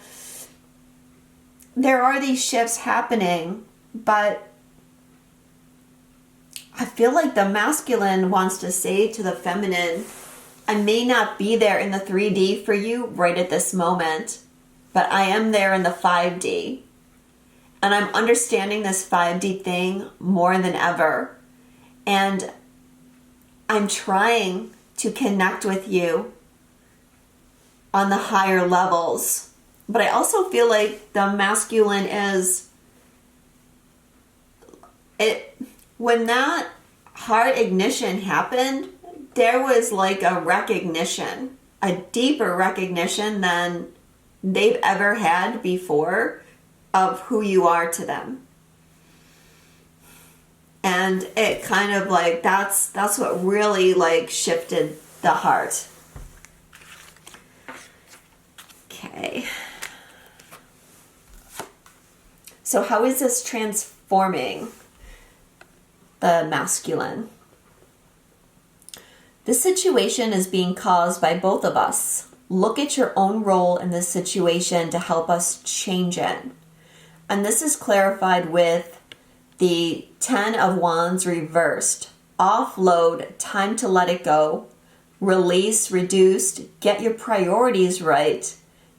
there are these shifts happening, but I feel like the masculine wants to say to the feminine, I may not be there in the 3D for you right at this moment, but I am there in the 5D. And I'm understanding this 5D thing more than ever. And I'm trying to connect with you on the higher levels. But I also feel like the masculine is, when that heart ignition happened, there was like a recognition, a deeper recognition than they've ever had before of who you are to them. And it kind of like, that's what really like shifted the heart. Okay. So how is this transforming the masculine? This situation is being caused by both of us. Look at your own role in this situation to help us change it. And this is clarified with the 10 of Wands reversed. Offload, time to let it go. Release, reduced, get your priorities right.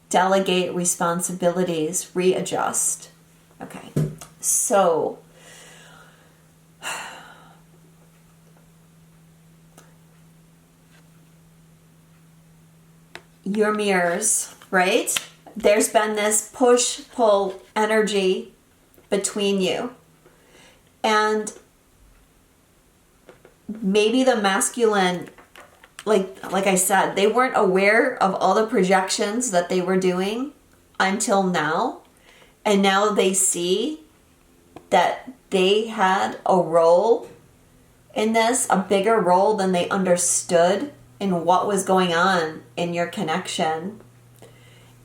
Delegate responsibilities, readjust. Okay, so your mirrors, right? There's been this push-pull energy between you. And maybe the masculine, like I said, they weren't aware of all the projections that they were doing until now. And now they see that they had a role in this, a bigger role than they understood in what was going on in your connection.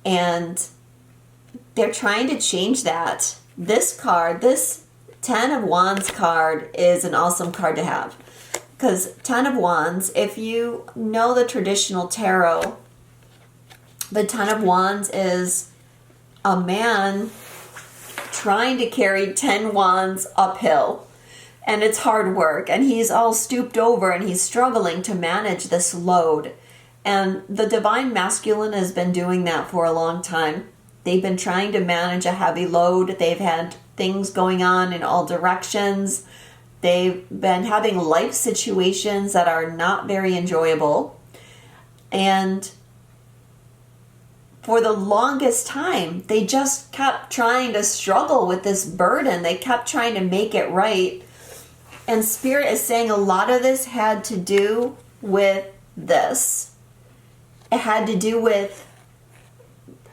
And they're trying to change that. This card, this 10 of Wands card is an awesome card to have. Because 10 of Wands, if you know the traditional tarot, the 10 of Wands is a man trying to carry 10 wands uphill. And it's hard work. And he's all stooped over and he's struggling to manage this load. And the divine masculine has been doing that for a long time. They've been trying to manage a heavy load. They've had things going on in all directions. They've been having life situations that are not very enjoyable. And for the longest time, they just kept trying to struggle with this burden. They kept trying to make it right. And Spirit is saying a lot of this had to do with this. It had to do with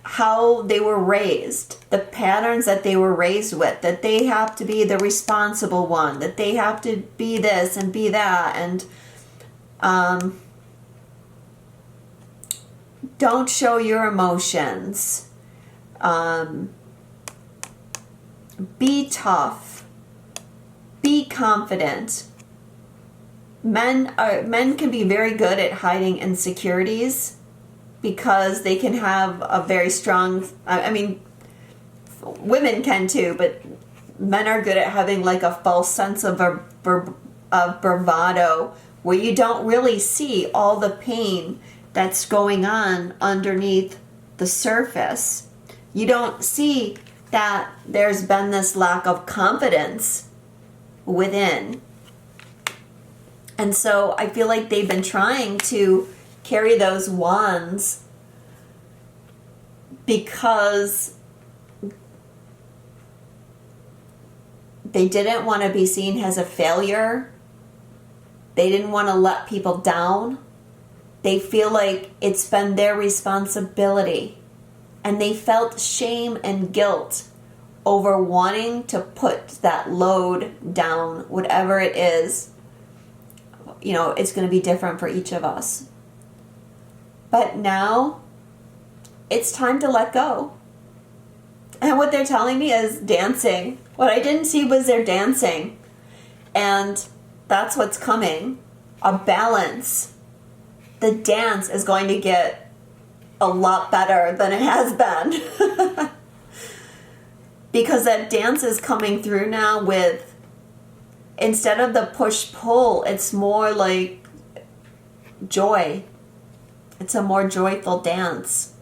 how they were raised, the patterns that they were raised with, that they have to be the responsible one, that they have to be this and be that, and don't show your emotions, be tough, be confident. Men can be very good at hiding insecurities, because they can have a very strong, women can too, but men are good at having like a false sense of bravado, where you don't really see all the pain that's going on underneath the surface. You don't see that there's been this lack of confidence within. And so I feel like they've been trying to carry those wands because they didn't want to be seen as a failure. They didn't want to let people down. They feel like it's been their responsibility. And they felt shame and guilt over wanting to put that load down, whatever it is. You know, it's going to be different for each of us. But now, it's time to let go. And what they're telling me is dancing. What I didn't see was their dancing. And that's what's coming. A balance. The dance is going to get a lot better than it has been. Because that dance is coming through now with, instead of the push-pull, it's more like joy. It's a more joyful dance.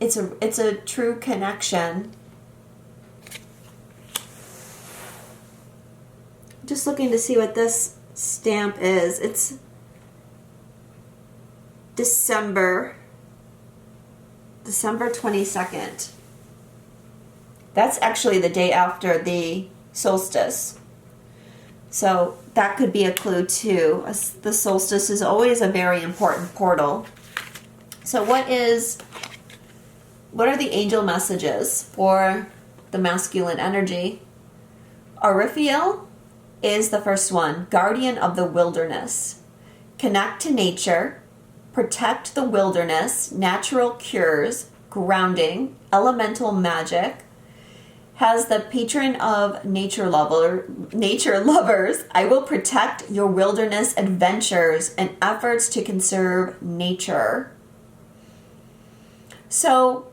It's a true connection. Just looking to see what this stamp is. It's December 22nd. That's actually the day after the solstice. So that could be a clue too. The solstice is always a very important portal. So what are the angel messages for the masculine energy? Aurifiel is the first one. Guardian of the wilderness. Connect to nature. Protect the wilderness. Natural cures. Grounding. Elemental magic. Has the patron of nature lovers. I will protect your wilderness adventures and efforts to conserve nature. So,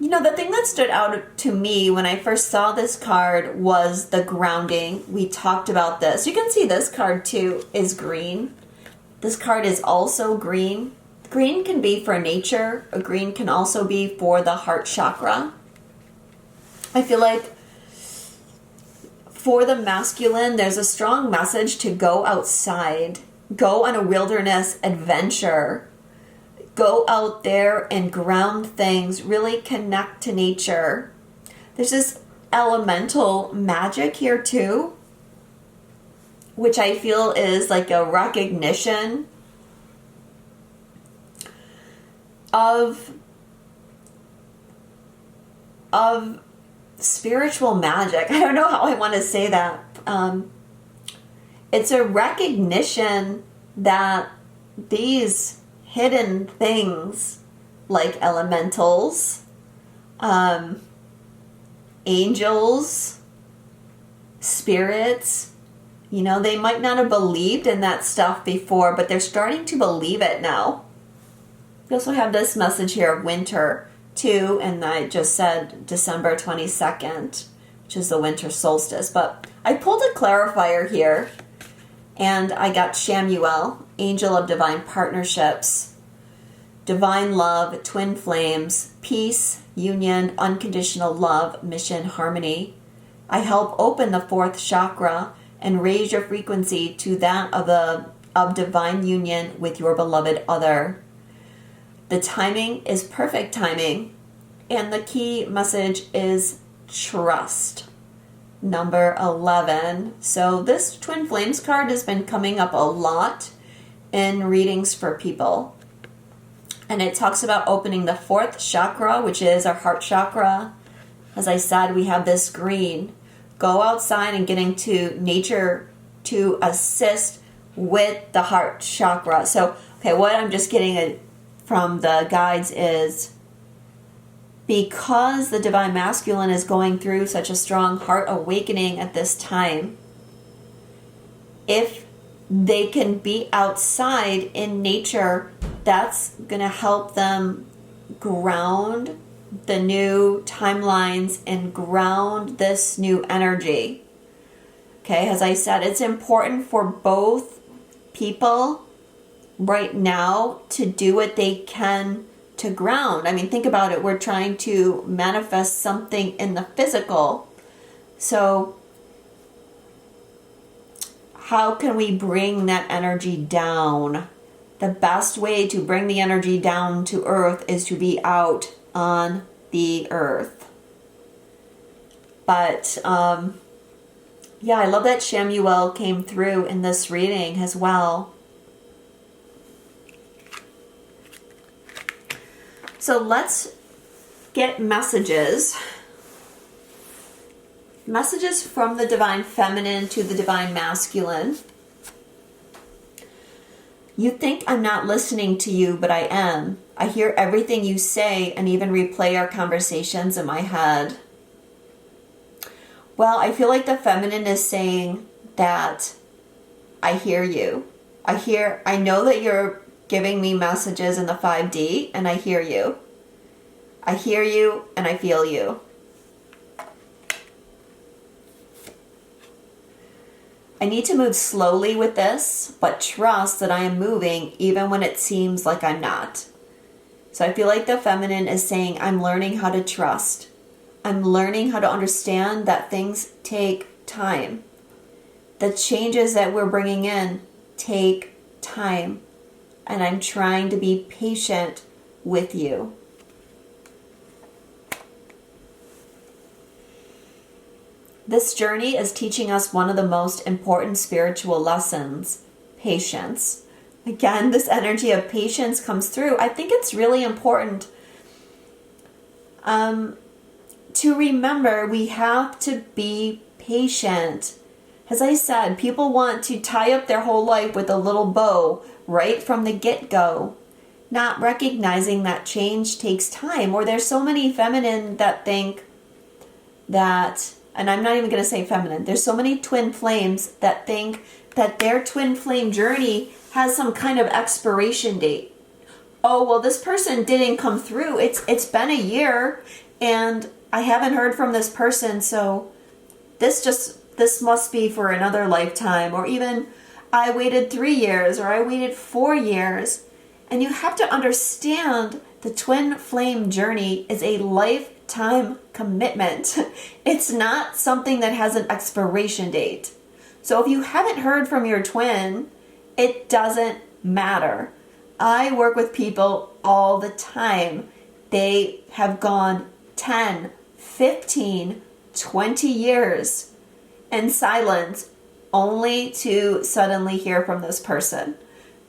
you know, the thing that stood out to me when I first saw this card was the grounding. We talked about this. You can see this card too is green. This card is also green. Green can be for nature. A green can also be for the heart chakra. I feel like for the masculine, there's a strong message to go outside, go on a wilderness adventure, go out there and ground things, really connect to nature. There's this elemental magic here too, which I feel is like a recognition of spiritual magic. I don't know how I want to say that. It's a recognition that these hidden things like elementals, angels, spirits, you know, they might not have believed in that stuff before, but they're starting to believe it now. We also have this message here of winter. too, and I just said December 22nd, which is the winter solstice. But I pulled a clarifier here, and I got Shamuel, Angel of Divine Partnerships, Divine Love, Twin Flames, Peace, Union, Unconditional Love, Mission, Harmony. I help open the fourth chakra and raise your frequency to that of divine union with your beloved other. The timing is perfect timing, and the key message is trust. Number 11. So this Twin Flames card has been coming up a lot in readings for people. And it talks about opening the fourth chakra, which is our heart chakra. As I said, we have this green. Go outside and get into nature to assist with the heart chakra. So, okay, what I'm just getting from the guides is, because the divine masculine is going through such a strong heart awakening at this time, if they can be outside in nature, that's going to help them ground the new timelines and ground this new energy. Okay, as I said, it's important for both people right now to do what they can to ground. I mean, think about it. We're trying to manifest something in the physical. So how can we bring that energy down? The best way to bring the energy down to earth is to be out on the earth. But yeah, I love that Shamuel came through in this reading as well. So let's get messages. Messages from the divine feminine to the divine masculine. You think I'm not listening to you, but I am. I hear everything you say and even replay our conversations in my head. Well, I feel like the feminine is saying that I hear you. I know that you're giving me messages in the 5D, and I hear you. I hear you and I feel you. I need to move slowly with this, but trust that I am moving even when it seems like I'm not. So I feel like the feminine is saying, I'm learning how to trust. I'm learning how to understand that things take time. The changes that we're bringing in take time. And I'm trying to be patient with you. This journey is teaching us one of the most important spiritual lessons, patience. Again, this energy of patience comes through. I think it's really important to remember we have to be patient. As I said, people want to tie up their whole life with a little bow right from the get-go, not recognizing that change takes time. Or there's so many feminine that think that, and I'm not even going to say feminine, there's so many twin flames that think that their twin flame journey has some kind of expiration date. Oh, well, this person didn't come through. It's been a year and I haven't heard from this person, so this must be for another lifetime. Or even I waited 3 years or I waited 4 years. And you have to understand the twin flame journey is a lifetime commitment. It's not something that has an expiration date. So if you haven't heard from your twin, it doesn't matter. I work with people all the time. They have gone 10, 15, 20 years in silence only to suddenly hear from this person.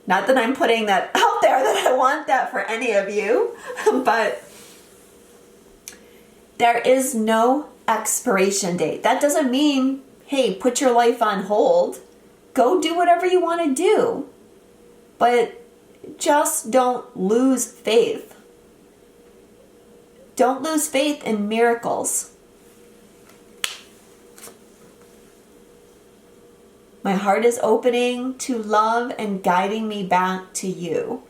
Not that I'm putting that out there that I want that for any of you, but there is no expiration date. That doesn't mean, hey, put your life on hold. Go do whatever you want to do. But just don't lose faith. Don't lose faith in miracles. My heart is opening to love and guiding me back to you.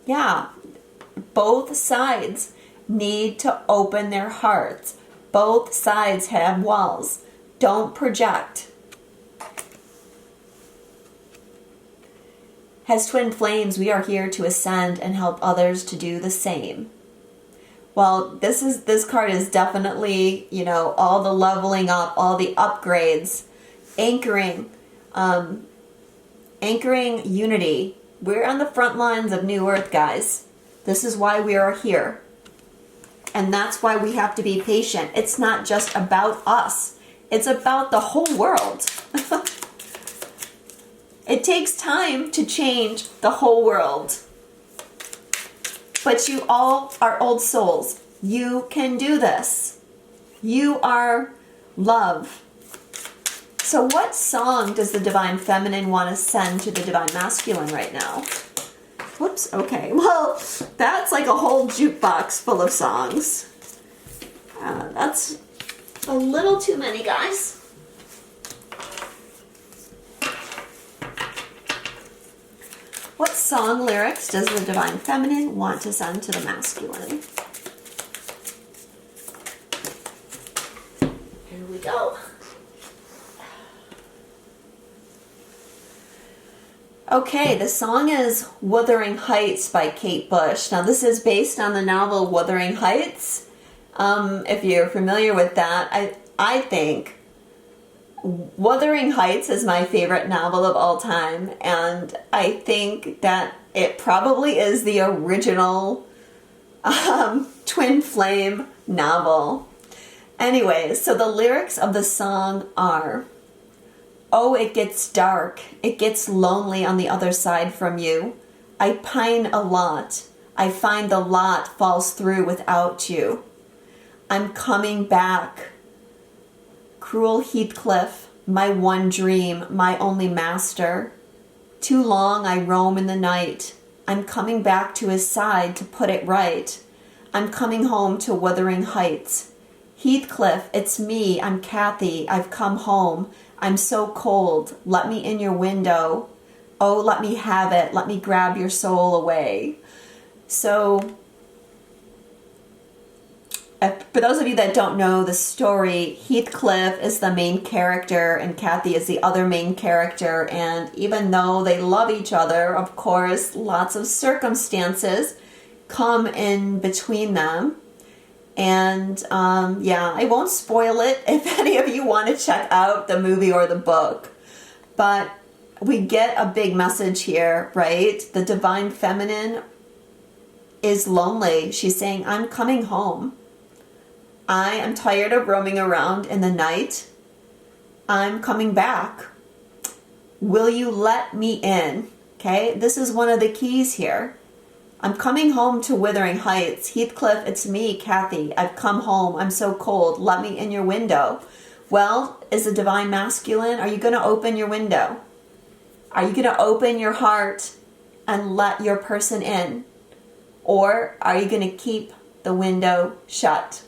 Yeah, both sides need to open their hearts. Both sides have walls. Don't project. As twin flames, we are here to ascend and help others to do the same. Well, this card is definitely, all the leveling up, all the upgrades, anchoring unity. We're on the front lines of New Earth, guys. This is why we are here. And that's why we have to be patient. It's not just about us. It's about the whole world. It takes time to change the whole world. But you all are old souls. You can do this. You are love. So what song does the Divine Feminine want to send to the Divine Masculine right now? Whoops, okay. Well, that's like a whole jukebox full of songs. That's a little too many, guys. What song lyrics does the Divine Feminine want to send to the Masculine? Here we go. Okay, the song is Wuthering Heights by Kate Bush. Now, this is based on the novel Wuthering Heights. If you're familiar with that, I think Wuthering Heights is my favorite novel of all time, and I think that it probably is the original twin flame novel. Anyways, so the lyrics of the song are, "Oh, it gets dark, it gets lonely on the other side from you. I pine a lot, I find the lot falls through without you. I'm coming back. Cruel Heathcliff, my one dream, my only master. Too long I roam in the night. I'm coming back to his side to put it right. I'm coming home to Wuthering Heights. Heathcliff, it's me, I'm Kathy, I've come home. I'm so cold, let me in your window. Oh, let me have it, let me grab your soul away." So, for those of you that don't know the story, Heathcliff is the main character and Kathy is the other main character. And even though they love each other, of course, lots of circumstances come in between them. And I won't spoil it if any of you want to check out the movie or the book. But we get a big message here, right? The Divine Feminine is lonely. She's saying, I'm coming home. I am tired of roaming around in the night. I'm coming back. Will you let me in? Okay, this is one of the keys here. I'm coming home to Wuthering Heights. Heathcliff, it's me, Kathy. I've come home. I'm so cold. Let me in your window. Well, is the Divine Masculine, are you going to open your window? Are you going to open your heart and let your person in? Or are you going to keep the window shut?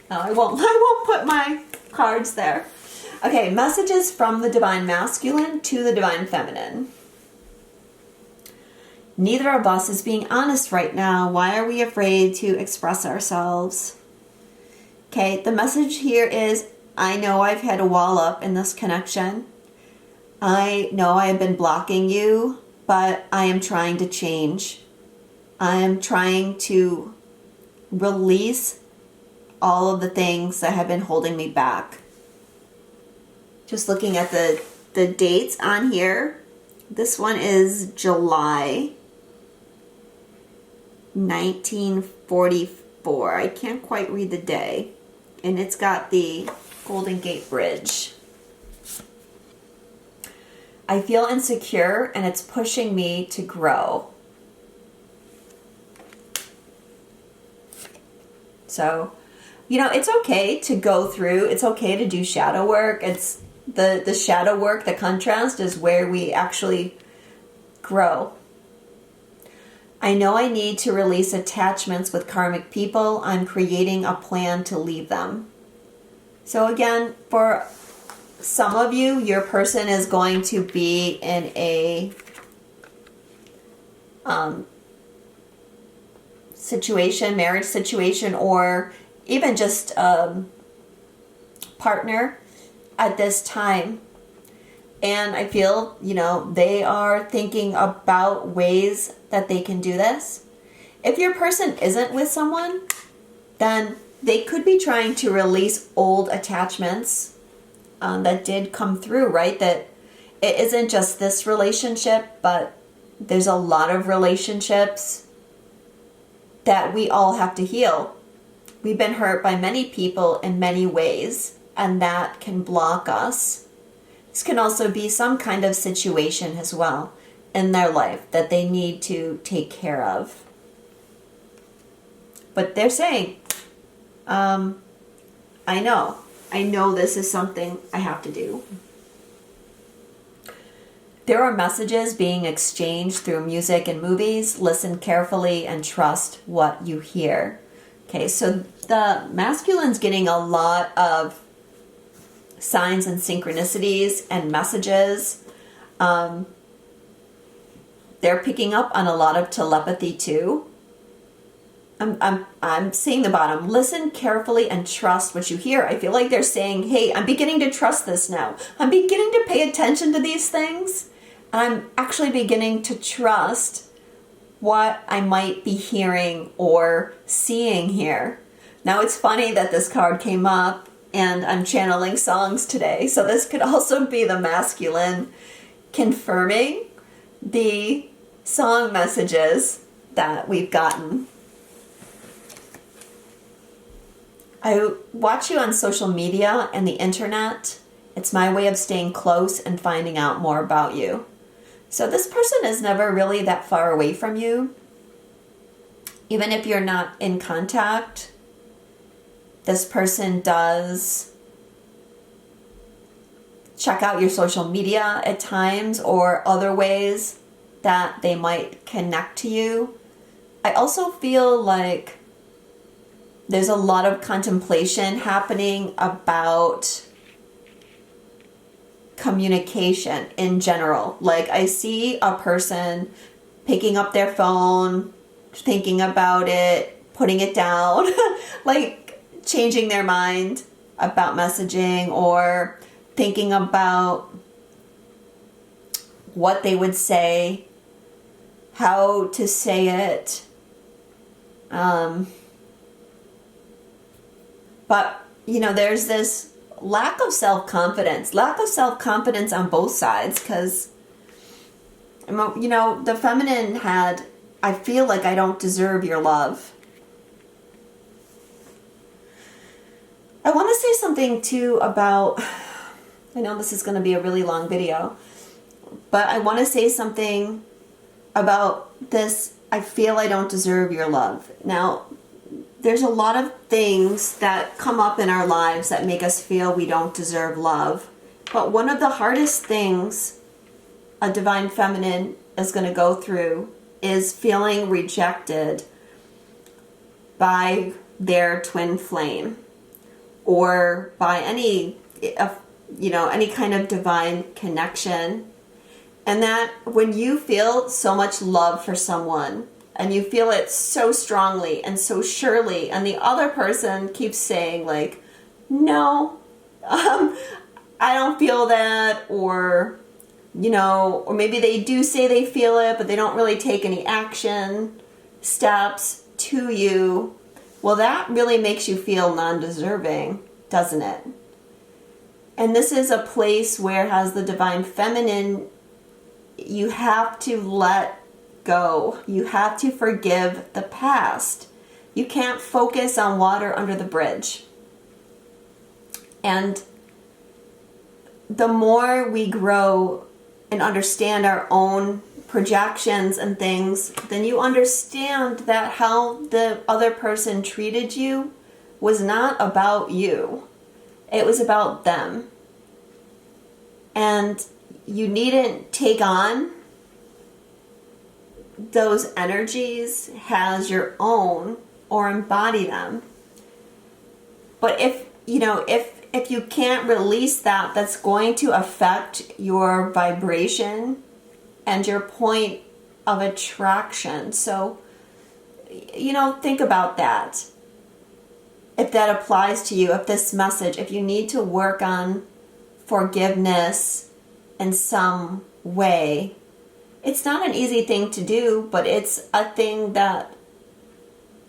No, I won't put my cards there. Okay, messages from the Divine Masculine to the Divine Feminine. Neither of us is being honest right now. Why are we afraid to express ourselves? Okay, the message here is, I know I've had a wall up in this connection. I know I have been blocking you, but I am trying to change. I am trying to release all of the things that have been holding me back. Just looking at the dates on here. This one is July 1944. I can't quite read the day. And it's got the Golden Gate Bridge. I feel insecure and it's pushing me to grow. So, it's okay to go through. It's okay to do shadow work. It's the shadow work, the contrast is where we actually grow. I know I need to release attachments with karmic people. I'm creating a plan to leave them. So again, for some of you, your person is going to be in a situation, marriage situation, or even just partner at this time. And I feel, they are thinking about ways that they can do this. If your person isn't with someone, then they could be trying to release old attachments that did come through, right? That it isn't just this relationship, but there's a lot of relationships that we all have to heal. We've been hurt by many people in many ways, and that can block us. This can also be some kind of situation as well in their life that they need to take care of. But they're saying, I know this is something I have to do. There are messages being exchanged through music and movies. Listen carefully and trust what you hear. Okay, so the masculine's getting a lot of signs and synchronicities and messages. They're picking up on a lot of telepathy too. I'm seeing the bottom. Listen carefully and trust what you hear. I feel like they're saying, hey, I'm beginning to trust this now. I'm beginning to pay attention to these things. I'm actually beginning to trust what I might be hearing or seeing here. Now, it's funny that this card came up and I'm channeling songs today. So this could also be the masculine confirming the song messages that we've gotten. I watch you on social media and the internet. It's my way of staying close and finding out more about you. So this person is never really that far away from you. Even if you're not in contact, this person does check out your social media at times or other ways that they might connect to you. I also feel like there's a lot of contemplation happening about communication in general. Like I see a person picking up their phone, thinking about it, putting it down, like changing their mind about messaging or thinking about what they would say, how to say it. But, there's this lack of self-confidence on both sides because, the feminine had, I feel like I don't deserve your love. I want to say something too about, I know this is going to be a really long video, but I want to say something about this, I feel I don't deserve your love. Now, there's a lot of things that come up in our lives that make us feel we don't deserve love. But one of the hardest things a divine feminine is going to go through is feeling rejected by their twin flame or by any kind of divine connection. And that when you feel so much love for someone, and you feel it so strongly and so surely, and the other person keeps saying like, no, I don't feel that, or maybe they do say they feel it, but they don't really take any action steps to you. Well, that really makes you feel non-deserving, doesn't it? And this is a place where, as the divine feminine, you have to let go. You have to forgive the past. You can't focus on water under the bridge. And the more we grow and understand our own projections and things, then you understand that how the other person treated you was not about you. It was about them. And you needn't take on those energies as your own or embody them. But if if you can't release that, that's going to affect your vibration and your point of attraction. So, think about that. If that applies to you, if this message, if you need to work on forgiveness in some way, it's not an easy thing to do, but it's a thing that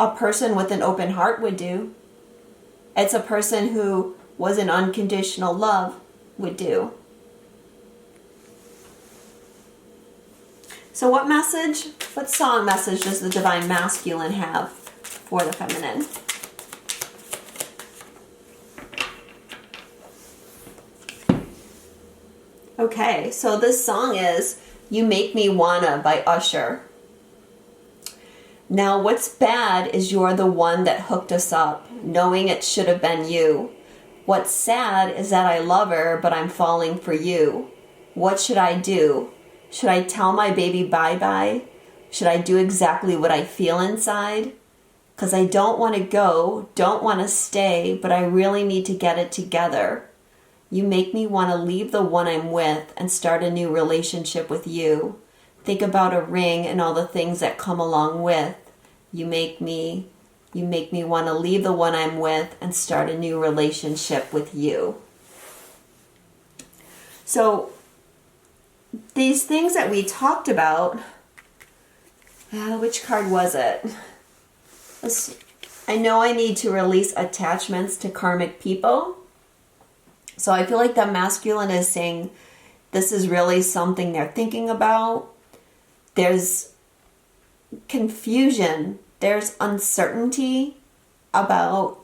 a person with an open heart would do. It's a person who was in unconditional love would do. So what song message does the Divine Masculine have for the feminine? Okay, so this song is You Make Me Wanna by Usher. Now what's bad is you're the one that hooked us up, knowing it should have been you. What's sad is that I love her, but I'm falling for you. What should I do? Should I tell my baby bye-bye? Should I do exactly what I feel inside? 'Cause I don't want to go, don't want to stay, but I really need to get it together. You make me want to leave the one I'm with and start a new relationship with you. Think about a ring and all the things that come along with. You make me want to leave the one I'm with and start a new relationship with you. So these things that we talked about, which card was it? I know I need to release attachments to karmic people. So I feel like the masculine is saying this is really something they're thinking about. There's confusion. There's uncertainty about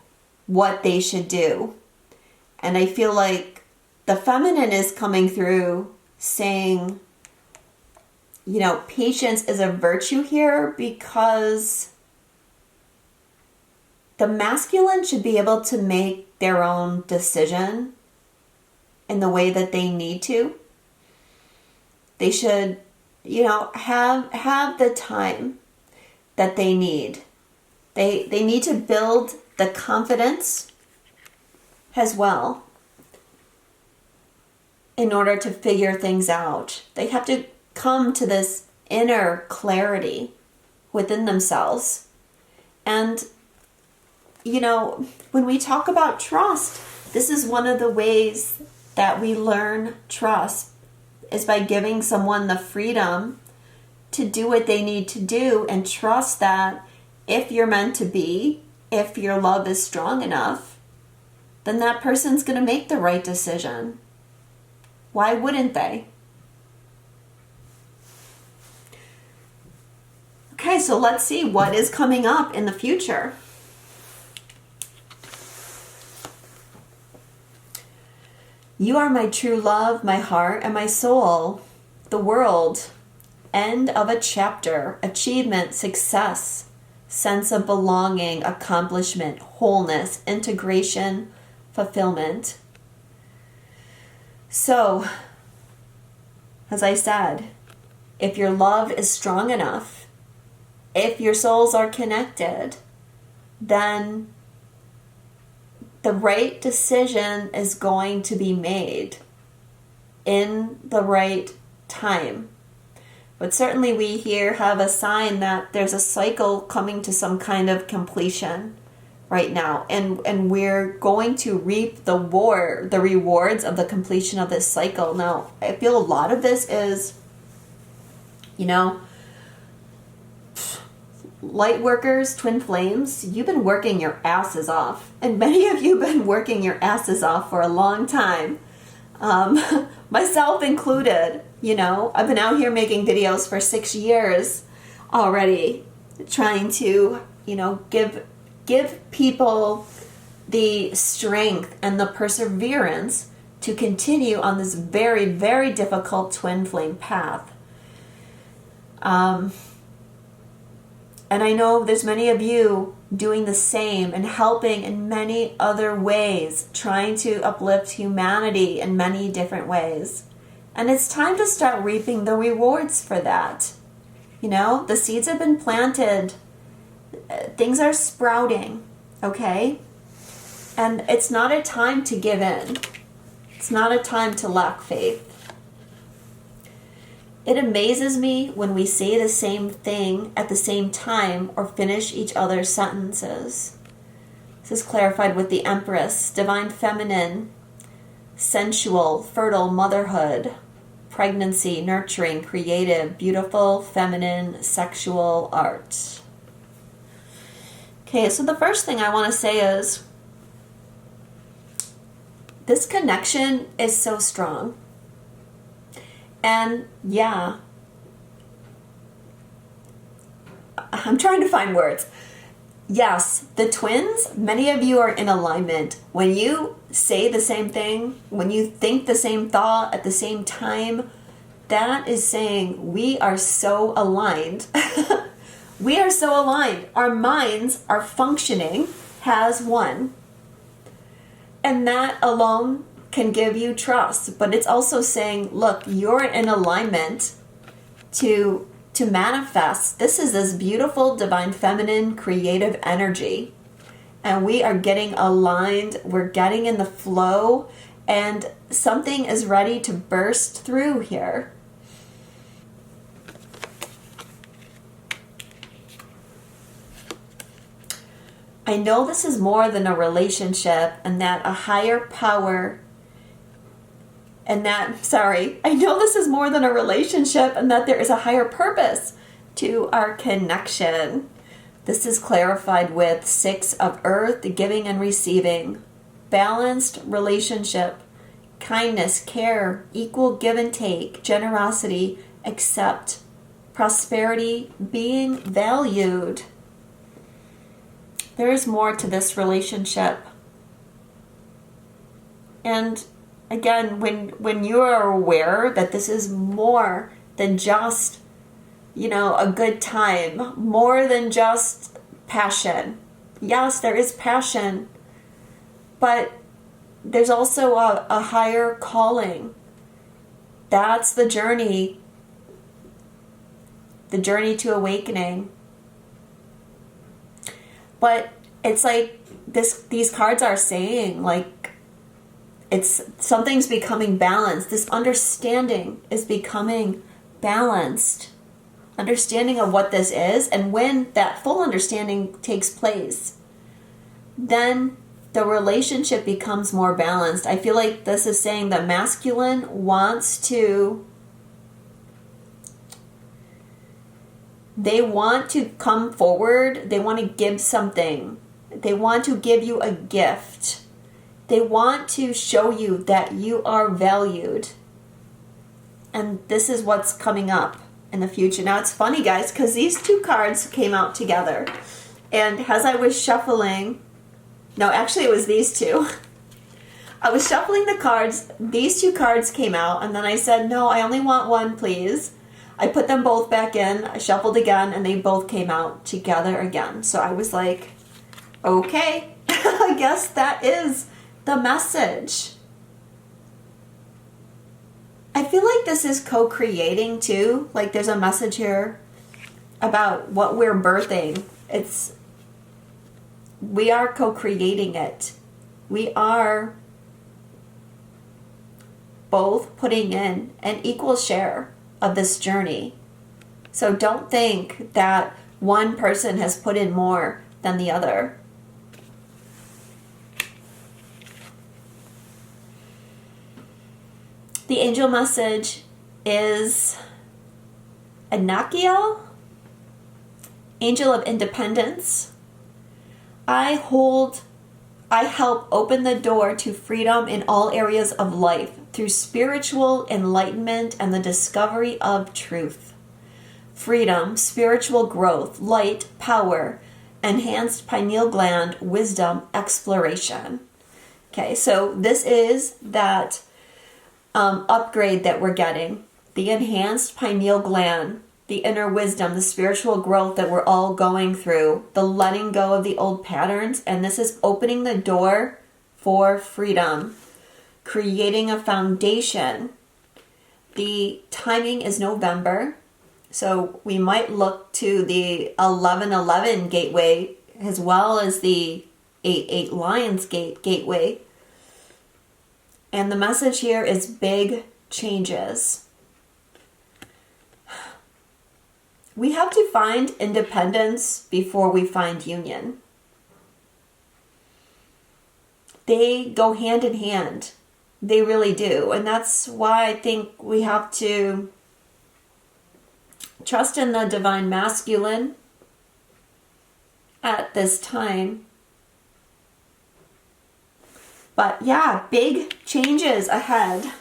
what they should do. And I feel like the feminine is coming through saying, patience is a virtue here, because the masculine should be able to make their own decision in the way that they need to. They should, have the time that they need. They need to build the confidence as well in order to figure things out. They have to come to this inner clarity within themselves. And, when we talk about trust, this is one of the ways that we learn trust, is by giving someone the freedom to do what they need to do and trust that if you're meant to be, if your love is strong enough, then that person's going to make the right decision. Why wouldn't they? Okay, so let's see what is coming up in the future. You are my true love, my heart, and my soul. The world. End of a chapter. Achievement, success, sense of belonging, accomplishment, wholeness, integration, fulfillment. So, as I said, if your love is strong enough, if your souls are connected, then the right decision is going to be made in the right time. But certainly we here have a sign that there's a cycle coming to some kind of completion right now. And we're going to reap the rewards of the completion of this cycle. Now, I feel a lot of this is, light workers, twin flames, you've been working your asses off. And many of you have been working your asses off for a long time. Myself included, I've been out here making videos for 6 years already, trying to, give people the strength and the perseverance to continue on this very, very difficult twin flame path. And I know there's many of you doing the same and helping in many other ways, trying to uplift humanity in many different ways. And it's time to start reaping the rewards for that. The seeds have been planted. Things are sprouting, okay? And it's not a time to give in. It's not a time to lack faith. It amazes me when we say the same thing at the same time or finish each other's sentences. This is clarified with the Empress, divine feminine, sensual, fertile motherhood, pregnancy, nurturing, creative, beautiful, feminine, sexual art. Okay, so the first thing I want to say is this connection is so strong. And yeah, I'm trying to find words. Yes, the twins, many of you are in alignment. When you say the same thing, when you think the same thought at the same time, that is saying we are so aligned. We are so aligned. Our minds are functioning as one. And that alone can give you trust. But it's also saying, look, you're in alignment to manifest. This is this beautiful, divine, feminine, creative energy. And we are getting aligned. We're getting in the flow. And something is ready to burst through here. I know this is more than a relationship and that a higher power I know this is more than a relationship and that there is a higher purpose to our connection. This is clarified with 6 of Earth, giving and receiving, balanced relationship, kindness, care, equal give and take, generosity, accept, prosperity, being valued. There is more to this relationship. And again, when you are aware that this is more than just, a good time, more than just passion. Yes, there is passion, but there's also a higher calling. That's the journey to awakening. But it's like these cards are saying, like, something's becoming balanced. This understanding is becoming balanced. Understanding of what this is, and when that full understanding takes place, then the relationship becomes more balanced. I feel like this is saying the masculine wants to come forward. They want to give something. They want to give you a gift. They want to show you that you are valued. And this is what's coming up in the future. Now it's funny, guys, because these 2 cards came out together. And as I was shuffling, no, actually it was these 2. I was shuffling the cards. These 2 cards came out. And then I said, no, I only want one, please. I put them both back in. I shuffled again, and they both came out together again. So I was like, okay, I guess that is the message. I feel like this is co-creating too. Like there's a message here about what we're birthing. We are co-creating it. We are both putting in an equal share of this journey. So don't think that one person has put in more than the other. The angel message is Anakiel, Angel of Independence. I help open the door to freedom in all areas of life through spiritual enlightenment and the discovery of truth. Freedom, spiritual growth, light, power, enhanced pineal gland, wisdom, exploration. Okay, so this is that upgrade that we're getting. The enhanced pineal gland, the inner wisdom, the spiritual growth that we're all going through, the letting go of the old patterns, and this is opening the door for freedom, creating a foundation. The timing is November, so we might look to the 1111 gateway as well as the 8 Lions Gate gateway. And the message here is big changes. We have to find independence before we find union. They go hand in hand. They really do. And that's why I think we have to trust in the divine masculine at this time. But yeah, big changes ahead.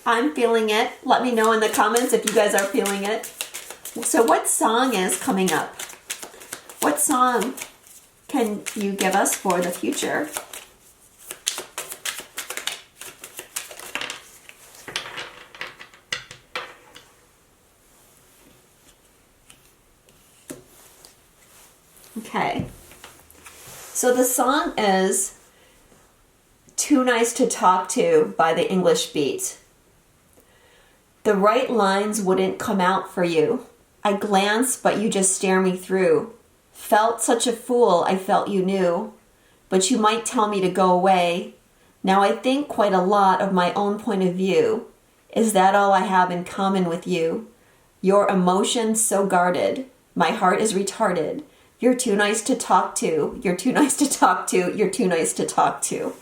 I'm feeling it. Let me know in the comments if you guys are feeling it. So what song is coming up? What song can you give us for the future? Okay. So the song is Too Nice to Talk To by the English Beat. The right lines wouldn't come out for you. I glance, but you just stare me through. Felt such a fool, I felt you knew. But you might tell me to go away. Now I think quite a lot of my own point of view. Is that all I have in common with you? Your emotions so guarded. My heart is retarded. You're too nice to talk to. You're too nice to talk to. You're too nice to talk to.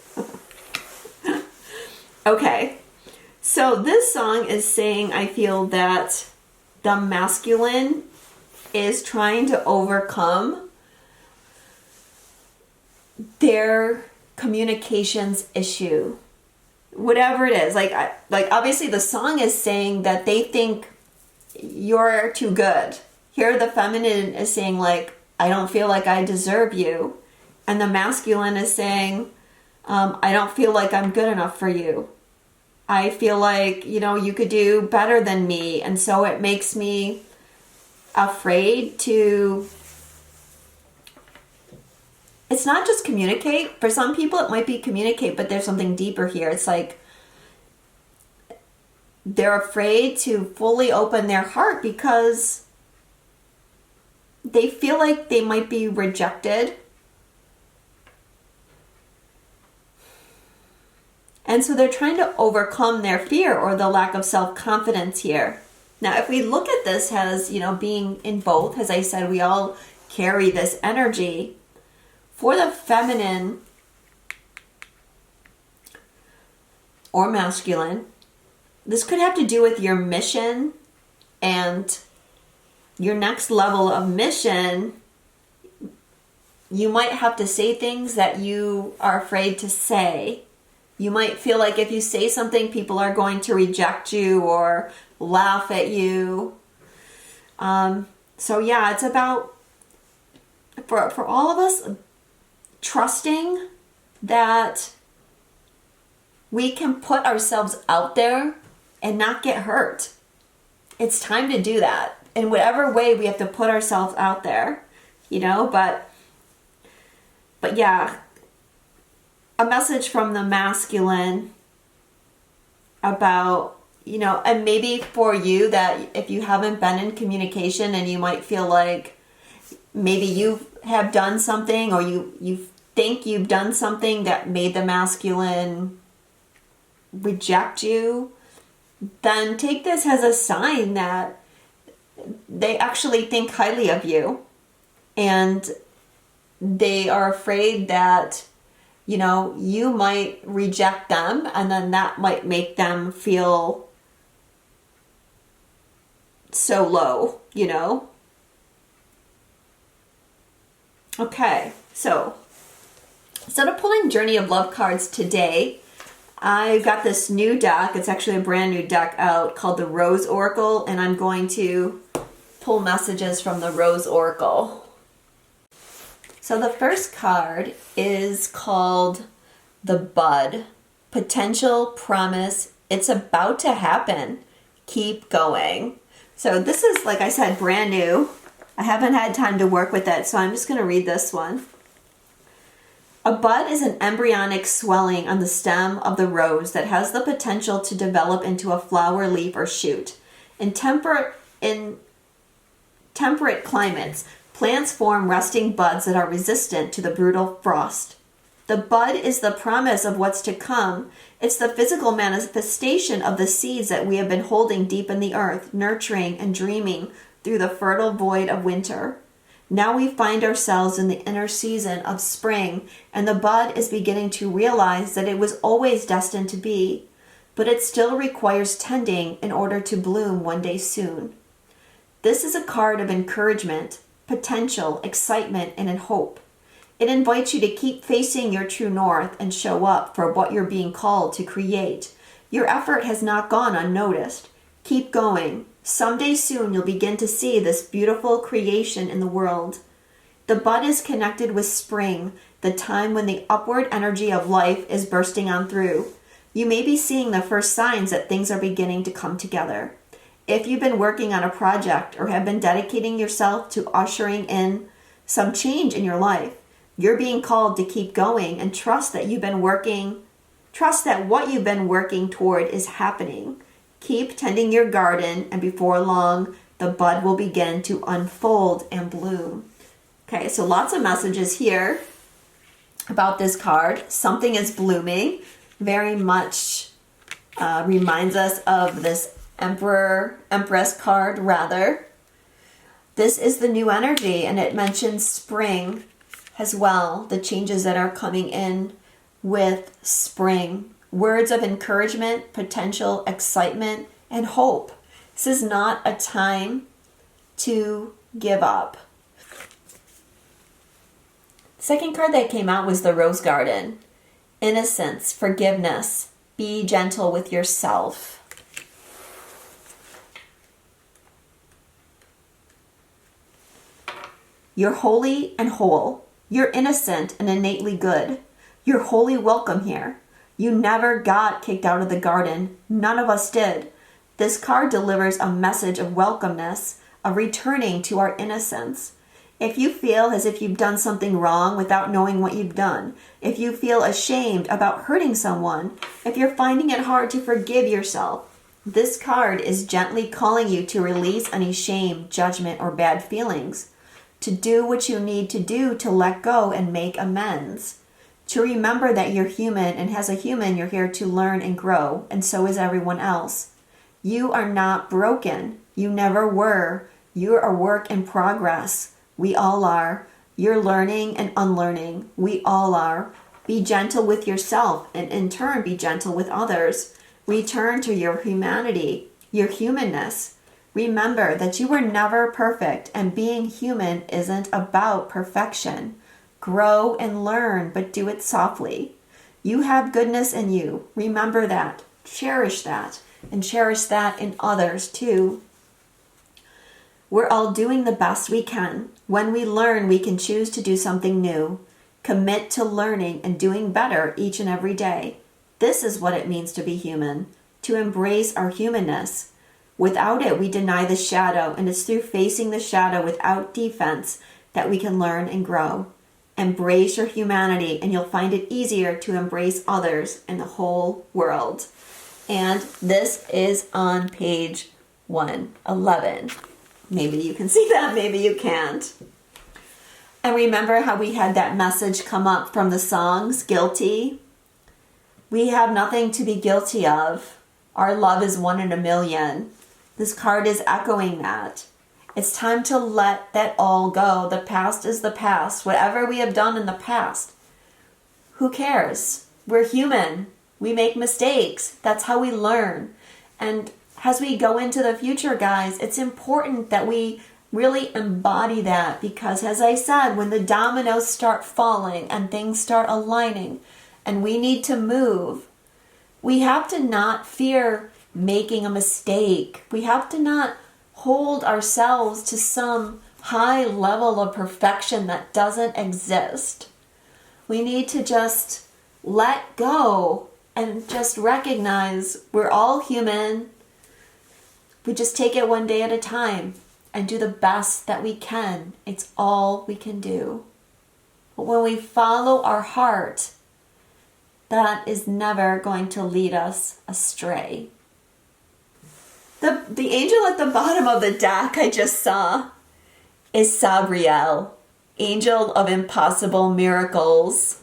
Okay. So this song is saying, I feel that the masculine is trying to overcome their communications issue. Whatever it is. Like obviously the song is saying that they think you're too good. Here the feminine is saying like, I don't feel like I deserve you. And the masculine is saying, I don't feel like I'm good enough for you. I feel like, you could do better than me. And so it makes me afraid to... It's not just communicate. For some people it might be communicate, but there's something deeper here. It's like they're afraid to fully open their heart because they feel like they might be rejected. And so they're trying to overcome their fear or the lack of self-confidence here. Now, if we look at this as, being in both, as I said, we all carry this energy. For the feminine or masculine, this could have to do with your mission and your next level of mission. You might have to say things that you are afraid to say. You might feel like if you say something, people are going to reject you or laugh at you. So yeah, it's about, for all of us, trusting that we can put ourselves out there and not get hurt. It's time to do that. In whatever way we have to put ourselves out there, but yeah, a message from the masculine about, and maybe for you that if you haven't been in communication and you might feel like maybe you have done something or you think you've done something that made the masculine reject you, then take this as a sign that they actually think highly of you and they are afraid that you might reject them and then that might make them feel so low, Okay, so instead of pulling Journey of Love cards today, I got this new deck. It's actually a brand new deck out called the Rose Oracle, and I'm going to pull messages from the Rose Oracle. So the first card is called the Bud. Potential, promise, it's about to happen. Keep going. So this is, like I said, brand new. I haven't had time to work with it, so I'm just going to read this one. A bud is an embryonic swelling on the stem of the rose that has the potential to develop into a flower, leaf, or shoot. In temperate climates, Plants form resting buds that are resistant to the brutal frost. The bud is the promise of what's to come. It's the physical manifestation of the seeds that we have been holding deep in the earth, nurturing and dreaming through the fertile void of winter. Now we find ourselves in the inner season of spring, and the bud is beginning to realize that it was always destined to be, but it still requires tending in order to bloom one day soon. This is a card of encouragement, potential, excitement, and hope. It invites you to keep facing your true north and show up for what you're being called to create. Your effort has not gone unnoticed. Keep going. Someday soon you'll begin to see this beautiful creation in the world. The bud is connected with spring, the time when the upward energy of life is bursting on through. You may be seeing the first signs that things are beginning to come together. If you've been working on a project or have been dedicating yourself to ushering in some change in your life, you're being called to keep going and trust that what you've been working toward is happening. Keep tending your garden, and before long, the bud will begin to unfold and bloom. Okay, so lots of messages here about this card. Something is blooming. Very much reminds us of this Empress card, rather. This is the new energy, and it mentions spring as well, the changes that are coming in with spring. Words of encouragement, potential, excitement, and hope. This is not a time to give up. Second card that came out was the Rose Garden. Innocence, forgiveness, be gentle with yourself. You're holy and whole. You're innocent and innately good. You're wholly welcome here. You never got kicked out of the garden. None of us did. This card delivers a message of welcomeness, of returning to our innocence. If you feel as if you've done something wrong without knowing what you've done, if you feel ashamed about hurting someone, if you're finding it hard to forgive yourself, this card is gently calling you to release any shame, judgment, or bad feelings, to do what you need to do to let go and make amends, to remember that you're human, and as a human you're here to learn and grow, and so is everyone else. You are not broken. You never were. You're a work in progress. We all are. You're learning and unlearning. We all are. Be gentle with yourself, and in turn be gentle with others. Return to your humanity, your humanness. Remember that you were never perfect, and being human isn't about perfection. Grow and learn, but do it softly. You have goodness in you. Remember that. Cherish that. And cherish that in others too. We're all doing the best we can. When we learn, we can choose to do something new. Commit to learning and doing better each and every day. This is what it means to be human, to embrace our humanness. Without it, we deny the shadow, and it's through facing the shadow without defense that we can learn and grow. Embrace your humanity, and you'll find it easier to embrace others in the whole world. And this is on page 111. Maybe you can see that, maybe you can't. And remember how we had that message come up from the songs, guilty? We have nothing to be guilty of. Our love is 1 in a million. This card is echoing that. It's time to let that all go. The past is the past. Whatever we have done in the past, who cares? We're human. We make mistakes. That's how we learn. And as we go into the future, guys, it's important that we really embody that, because as I said, when the dominoes start falling and things start aligning and we need to move, we have to not fear making a mistake. We have to not hold ourselves to some high level of perfection that doesn't exist. We need to just let go and just recognize we're all human. We just take it one day at a time and do the best that we can. It's all we can do. But when we follow our heart, that is never going to lead us astray. The angel at the bottom of the deck I just saw is Sabriel, Angel of Impossible Miracles.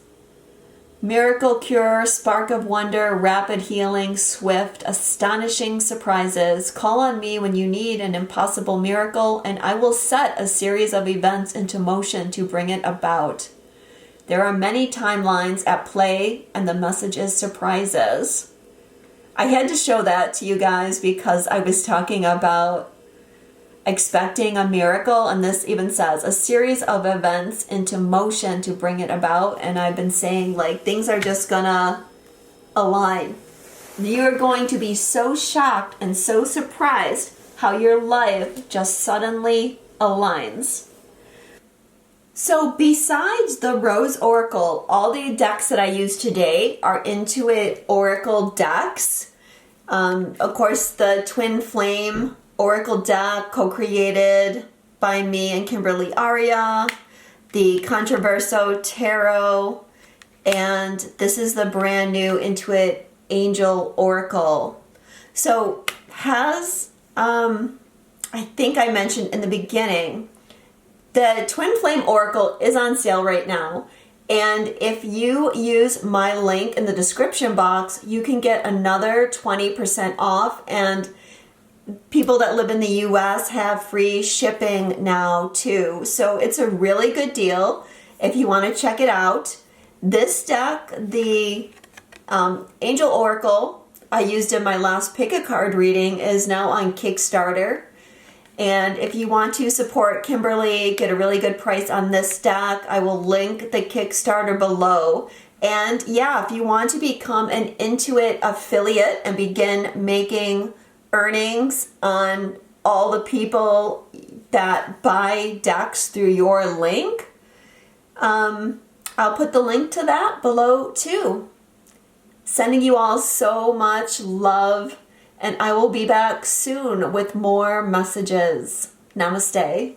Miracle cure, spark of wonder, rapid healing, swift, astonishing surprises. Call on me when you need an impossible miracle, and I will set a series of events into motion to bring it about. There are many timelines at play, and the message is surprises. I had to show that to you guys because I was talking about expecting a miracle, and this even says a series of events into motion to bring it about. And I've been saying, like, things are just gonna align. You're going to be so shocked and so surprised how your life just suddenly aligns. So besides the Rose Oracle, all the decks that I use today are Intuit Oracle decks. Of course, the Twin Flame Oracle deck, co-created by me and Kimberly Aria, the Controverso Tarot, and this is the brand new Intuit Angel Oracle. So I think I mentioned in the beginning, the Twin Flame Oracle is on sale right now. And if you use my link in the description box, you can get another 20% off. And people that live in the US have free shipping now too. So it's a really good deal if you want to check it out. This deck, the Angel Oracle, I used in my last pick a card reading, is now on Kickstarter. And if you want to support Kimberly, get a really good price on this deck, I will link the Kickstarter below. And yeah, if you want to become an Intuit affiliate and begin making earnings on all the people that buy decks through your link, I'll put the link to that below too. Sending you all so much love, and I will be back soon with more messages. Namaste.